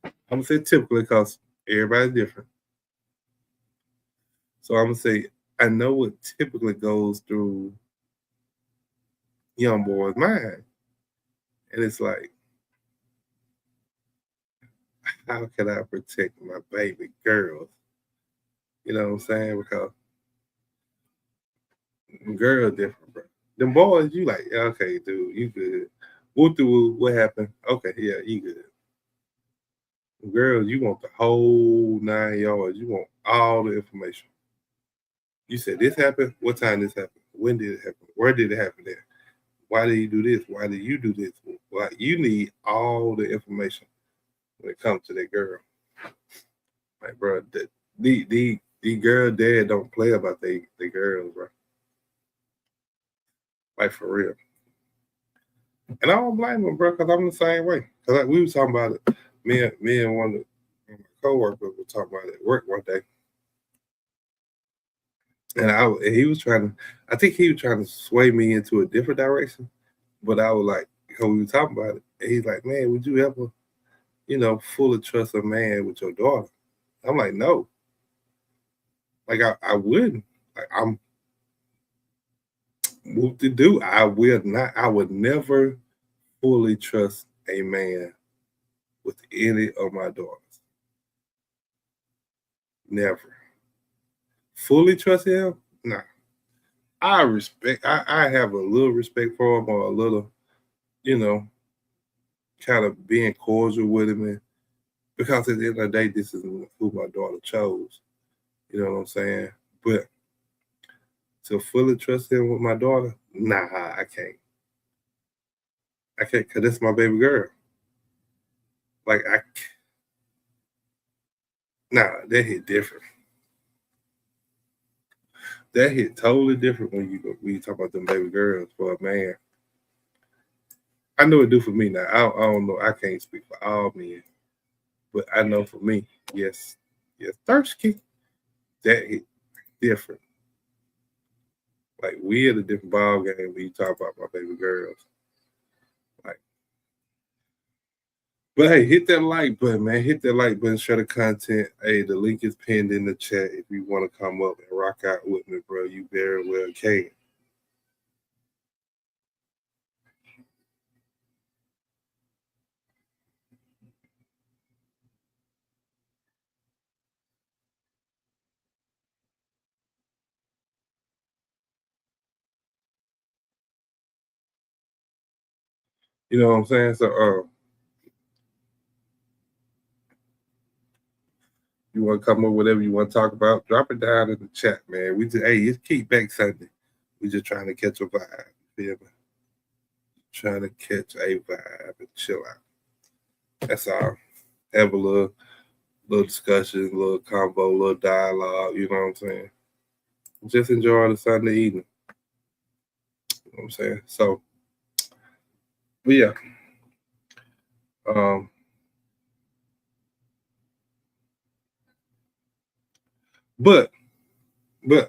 I'm gonna say typically because everybody's different. So I'm gonna say I know what typically goes through young boy's mind, and it's like, how can I protect my baby girls? You know what I'm saying? Because girls different, bro. Them boys, you like, yeah, okay, dude, you good. What happened? Okay, yeah, you good. Girls, you want the whole 9 yards. You want all the information. You said this happened. What time this happened? When did it happen? Where did it happen there? Why did you do this? Why did you do this? Why you need all the information when it comes to that girl. Like, bro, the girl dad don't play about the girls, bro. Like for real. And I don't blame him, bro, because I'm the same way. Because we were talking about it. Me and one of my coworkers were talking about it at work one day. And he was trying to, I think he was trying to sway me into a different direction. But I was like, because we were talking about it. And he's like, man, would you ever, fully trust a man with your daughter? I'm like, no. Like, I wouldn't. Like, I'm, what to do? I will not. I would never fully trust a man with any of my daughters. Never. Fully trust him? Nah. I have a little respect for him, or a little, you know, kind of being cordial with him, and because at the end of the day, this is who my daughter chose. You know what I'm saying? But to fully trust him with my daughter, nah, I can't. I can't, because that's my baby girl. Like, nah, that hit different. That hit totally different when you talk about them baby girls for a man. I know it do for me now. I don't know. I can't speak for all men, but I know for me, yes, thirsty. That hit different. Like we had a different ball game when you talk about my baby girls. Like But hey, hit that like button, man. Hit that like button, share the content. Hey, the link is pinned in the chat if you want to come up and rock out with me, bro. You very well can. You know what I'm saying? So, you want to come up with whatever you want to talk about, drop it down in the chat, man. We just, hey, it's Kickback Sunday. We just trying to catch a vibe. You feel me? Trying to catch a vibe and chill out. That's all. Have a little discussion, little combo, little dialogue. You know what I'm saying? Just enjoy the Sunday evening. You know what I'm saying? So, but yeah. But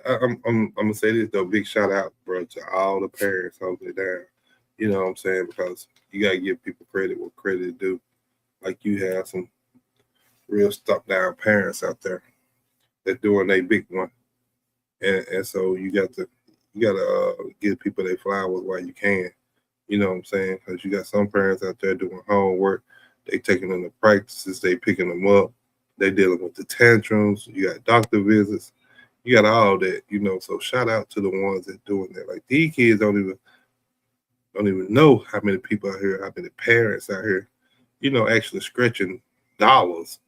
I'm gonna say this though, big shout out, bro, to all the parents holding it down. You know what I'm saying? Because you gotta give people credit what credit is due. Like you have some real stuck down parents out there that doing a big one, and so you gotta give people their flowers while you can. You know what I'm saying? Because you got some parents out there doing homework, they taking them to practices, they picking them up, they dealing with the tantrums. You got doctor visits, you got all that. You know, so shout out to the ones that doing that. Like these kids don't even know how many people out here, how many parents out here, you know, actually scratching dollars.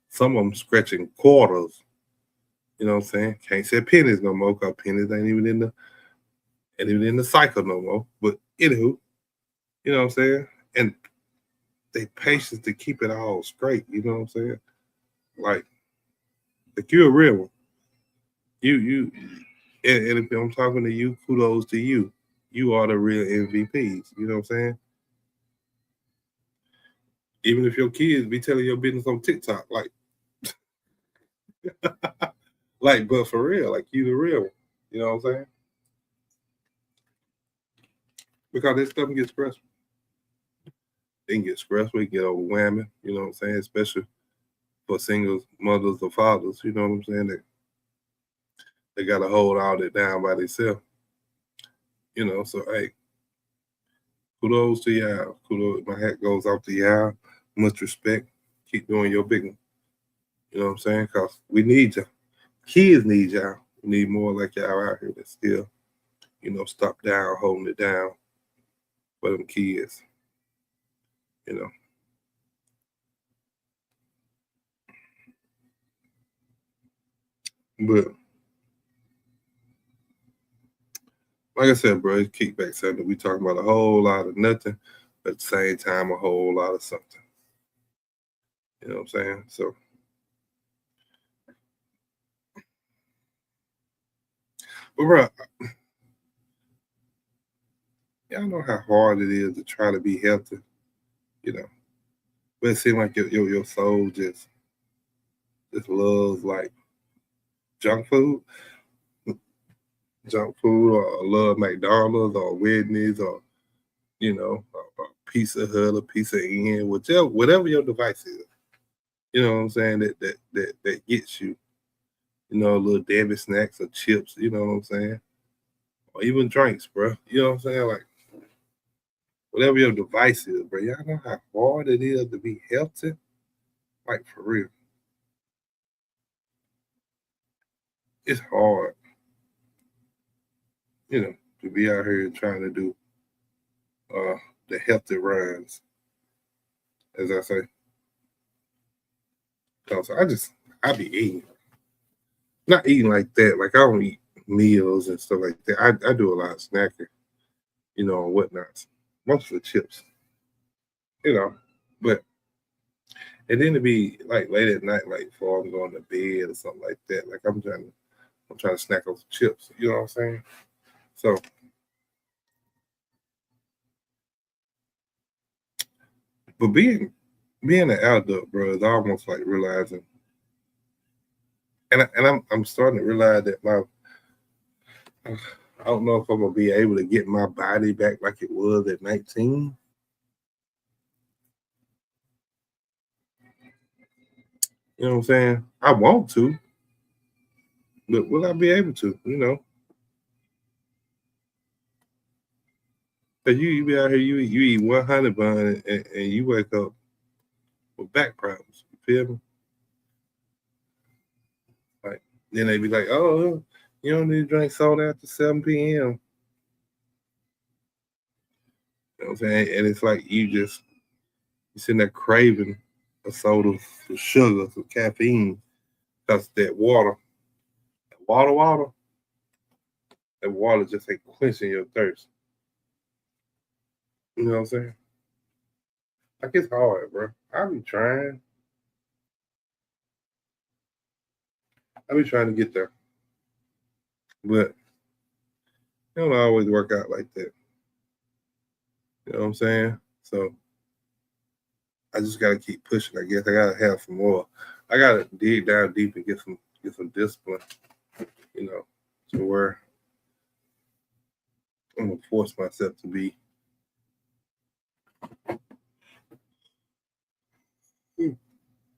Some of them scratching quarters. You know what I'm saying? Can't say pennies no more because pennies ain't even in the cycle no more. But anywho, you know what I'm saying? And they patience to keep it all straight. You know what I'm saying? Like you're a real one. You and if I'm talking to you, kudos to you. You are the real MVPs. You know what I'm saying? Even if your kids be telling your business on TikTok, like but for real, like you the real one. You know what I'm saying? Because this stuff can get stressful. It can get stressful, it can get overwhelming, you know what I'm saying? Especially for singles, mothers, or fathers, you know what I'm saying? They gotta hold all that down by themselves. You know, so hey, kudos to y'all. Kudos, my hat goes off to y'all. Much respect. Keep doing your big one. You know what I'm saying? Because we need y'all. Kids need y'all. We need more like y'all out here that still, you know, stop down, holding it down for them kids. You know. But like I said, bro, it's Kickback Sunday. We talking about a whole lot of nothing, but at the same time, a whole lot of something. You know what I'm saying? So, but bro, y'all know how hard it is to try to be healthy, you know. But it seems like your soul just loves like junk food, or love McDonald's or Wendy's or you know a Pizza Hut or Pizza Inn, whatever your device is. You know what I'm saying? That gets you. You know, little Debbie snacks or chips. You know what I'm saying? Or even drinks, bro. You know what I'm saying? Like whatever your device is, bro. Y'all know how hard it is to be healthy. Like for real, it's hard. You know, to be out here trying to do the healthy runs, as I say. So I be eating, not eating like that. Like I don't eat meals and stuff like that. I do a lot of snacking, you know, and whatnot. Most of the chips, you know, but and then to be like late at night, like before I'm going to bed or something like that. Like I'm trying to snack on some chips. You know what I'm saying? So, but being an adult, bro, is almost like realizing, and I'm starting to realize that I don't know if I'm gonna be able to get my body back like it was at 19. You know what I'm saying? I want to, but will I be able to? You know, cause you be out here, you eat 100 bun and you wake up with back problems. You feel me? Like then they be like, oh, you don't need to drink soda after 7 p.m. You know what I'm saying? And it's like you sitting there craving a soda for sugar, for caffeine, because water, that water just ain't quenching your thirst. You know what I'm saying? Like it's hard, bro. I be trying to get there, but it don't always work out like that. You know what I'm saying? So I just gotta keep pushing. I guess I gotta have some more. I gotta dig down deep and get some discipline. You know, to where I'm gonna force myself to be.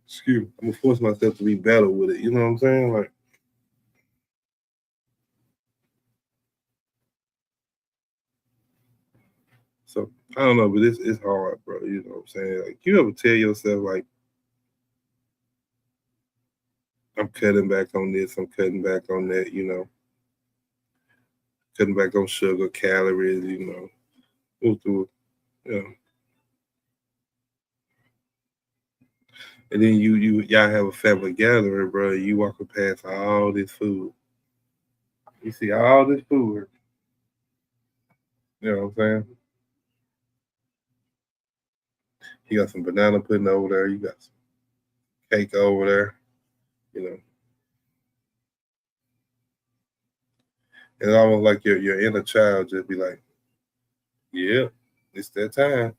Excuse me. I'm gonna force myself to be better with it. You know what I'm saying? Like, so I don't know, but it's hard, bro. You know what I'm saying? Like, you ever tell yourself like, I'm cutting back on this, I'm cutting back on that. You know, cutting back on sugar, calories. You know, go through. You know. And then y'all have a family gathering, bro. You walking past all this food. You see all this food. You know what I'm saying? You got some banana pudding over there. You got some cake over there. You know, it's almost like your inner child just be like, "Yeah, it's that time."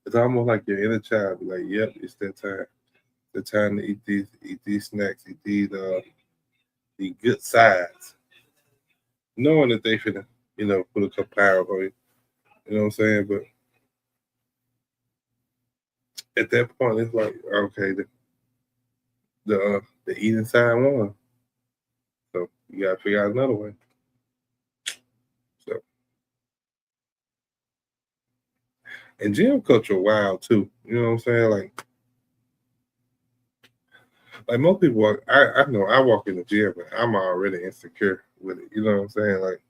It's almost like your inner child be like, "Yep, it's that time. The time to eat these snacks, eat the good sides," knowing that they finna, put a couple pounds on you. You know what I'm saying? But at that point, it's like, okay, the eating side won. So you gotta figure out another way. So and gym culture wild too. You know what I'm saying? Like most people, I know I walk in the gym, but I'm already insecure with it. You know what I'm saying? Like,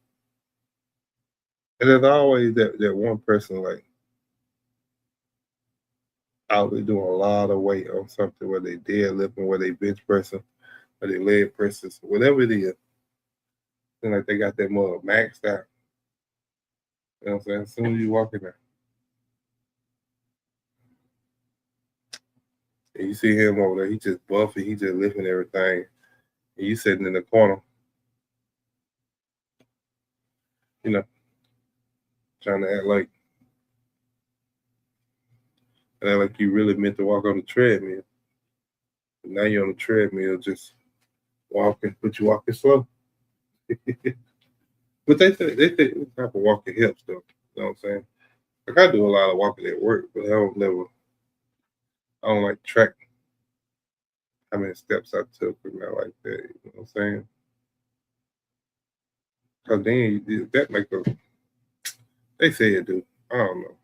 and there's always that one person like out there doing a lot of weight on something, where they deadlifting, where they bench pressing, or they leg presses, whatever it is. And like they got that mug maxed out. You know what I'm saying? As soon as you walk in there, and you see him over there, he just buffing, he just lifting everything, and you sitting in the corner, you know, trying to act like you really meant to walk on the treadmill. And now you're on the treadmill just walking, but you walking slow. But they think this type of walking helps though. You know what I'm saying? Like I do a lot of walking at work, but I don't like track how many steps I took and that like that. You know what I'm saying? Cause then that make they say it do. I don't know.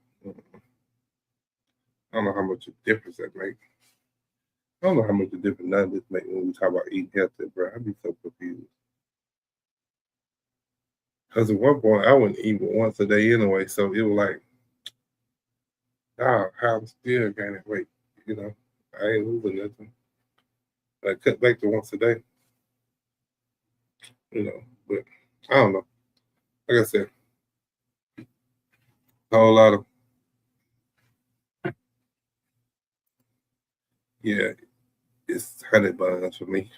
I don't know how much a difference that make. I don't know how much a difference numbers make when we talk about eating healthy, bro. I'd be so confused. Cause at one point I wouldn't eat but once a day anyway, so it was like, how I'm still gaining weight. You know, I ain't losing nothing. I cut back to once a day. You know, but I don't know. Like I said, a whole lot of yeah, it's honey buns for me.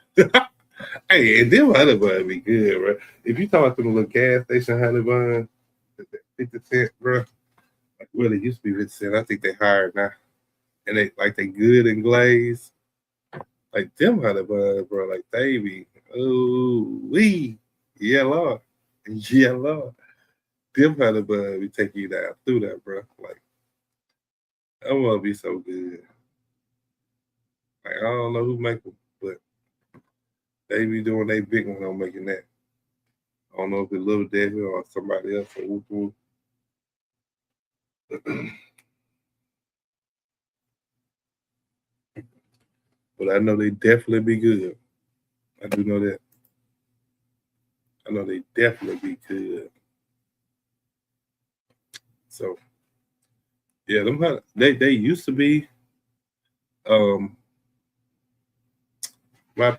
Hey, and them honey buns be good, bro. If you talk about them little gas station honey buns, 50 cent, bro. Like, well, they used to be 50 cent. I think they higher now, and they good and glazed. Like them honey buns, bro. Like they be, oh wee, yeah lord, yeah lord. Them honey buns be taking you down through that, bro. Like that will be so good. don't know who make them, but they be doing their big one on making that. I don't know if it's Little Debbie or somebody else or whoop whoop. But I know they definitely be good. I do know that. I know they definitely be good. So yeah, they used to be my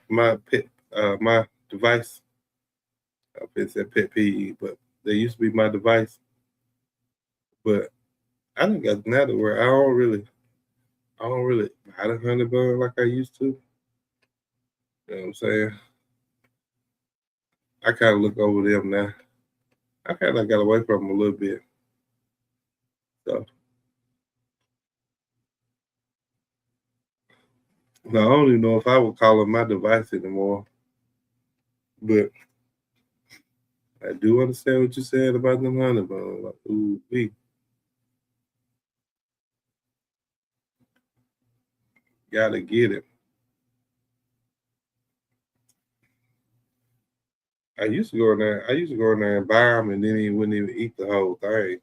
pet my device. It's a pet peeve, but they used to be my device. But I done got now to where I don't really buy the honey bun like I used to. You know what I'm saying? I kind of look over them now. I kind of got away from them a little bit. So now, I don't even know if I would call them my device anymore. But I do understand what you said about them honey bun. Like, ooh, wee. Gotta get it. I used to go in there and buy them, and then he wouldn't even eat the whole thing.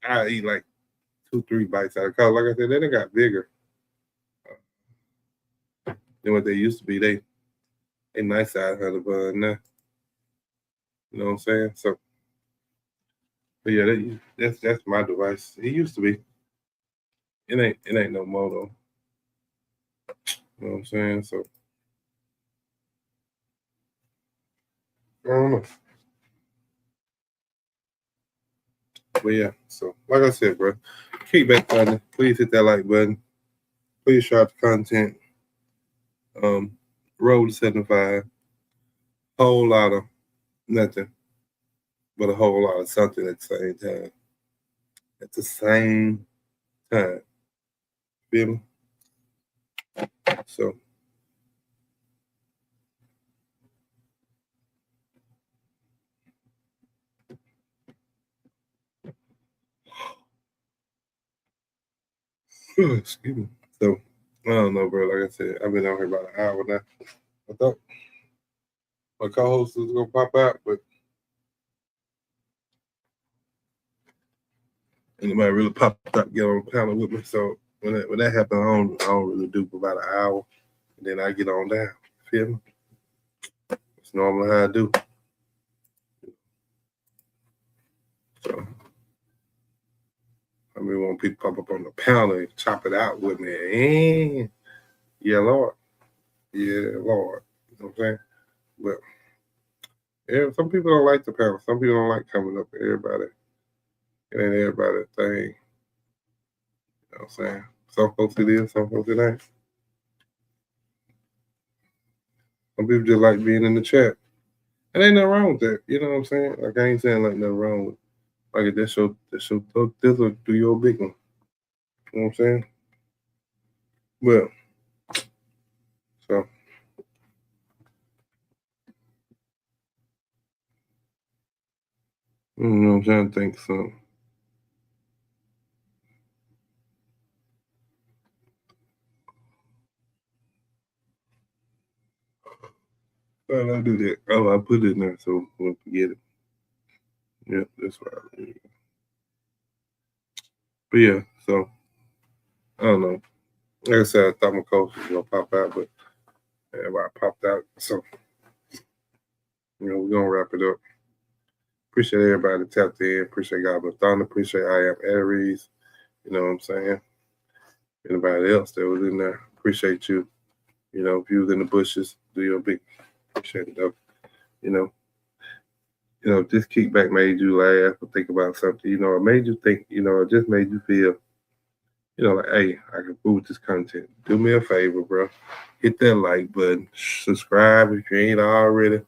I eat like 2-3 bites out of cause like I said, they got bigger than what they used to be. They nice size honey bun now. You know what I'm saying? So, but yeah, that's my device. It used to be. It ain't no more though. You know what I'm saying? So I don't know. But yeah, so like I said, bro, Kickback button. Please hit that like button. Please share the content. Road to 75. Whole lot of nothing, but a whole lot of something at the same time. At the same time. Feel me? So excuse me. So I don't know, bro. Like I said, I've been out here about an hour now. I thought my co-host was gonna pop out, but anybody really popped out, get on the panel with me. So when that happened, I don't really do for about an hour, and then I get on down. Feel me? It's normally how I do. So I mean, when people pop up on the panel and chop it out with me, yeah, Lord, yeah, Lord. You know what I'm saying? But yeah, some people don't like the panel. Some people don't like coming up. Everybody, it ain't everybody's thing. You know what I'm saying? Some folks it is, some folks it ain't. Some people just like being in the chat. And ain't nothing wrong with that. You know what I'm saying? Like I ain't saying like nothing wrong with like this will do your big one. You know what I'm saying? Well, so I'm trying to think so. Well, I do that. Oh, I put it in there so we'll forget it. Yeah, that's right. But yeah, so I don't know. Like I said, I thought my coach was gonna pop out, but everybody popped out. So we're gonna wrap it up. Appreciate everybody that tapped in. Appreciate God with Thunder. Appreciate I Am Aries. You know what I'm saying? Anybody else that was in there, appreciate you. You know, if you was in the bushes, do your big appreciate it though. You know, if this kickback made you laugh or think about something, it made you think, it just made you feel, like, hey, I can fool with this content. Do me a favor, bro. Hit that like button. Subscribe if you ain't already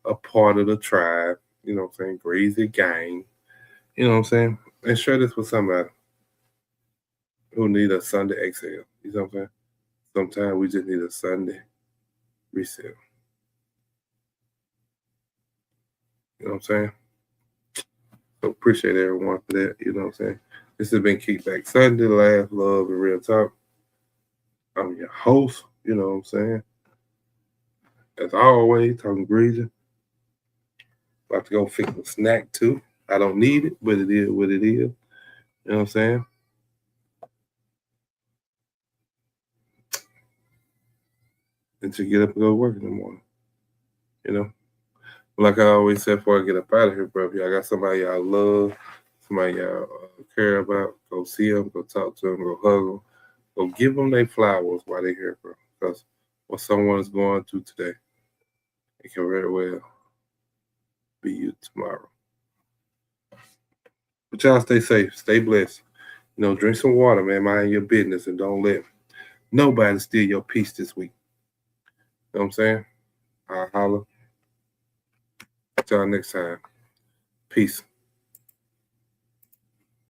a part of the tribe. You know what I'm saying? Crazy gang. You know what I'm saying? And share this with somebody who need a Sunday exhale. You know what I'm saying? Sometimes we just need a Sunday reset. You know what I'm saying? So appreciate everyone for that. You know what I'm saying? This has been Kickback Sunday, Laugh, Love, and Real Talk. I'm your host, You know what I'm saying? As always, talking greasy. About to go fix a snack too. I don't need it, but it is what it is. You know what I'm saying? And to get up and go to work in the morning. You know? Like I always said before I get up out of here, bro, if y'all got somebody y'all love, somebody y'all care about, go see them, go talk to them, go hug them, go give them their flowers while they're here, bro. Because what someone is going through today, it can very well be you tomorrow. But y'all stay safe, stay blessed. You know, drink some water, man. Mind your business and don't let nobody steal your peace this week. You know what I'm saying? I'll holler. Y'all next time. Peace.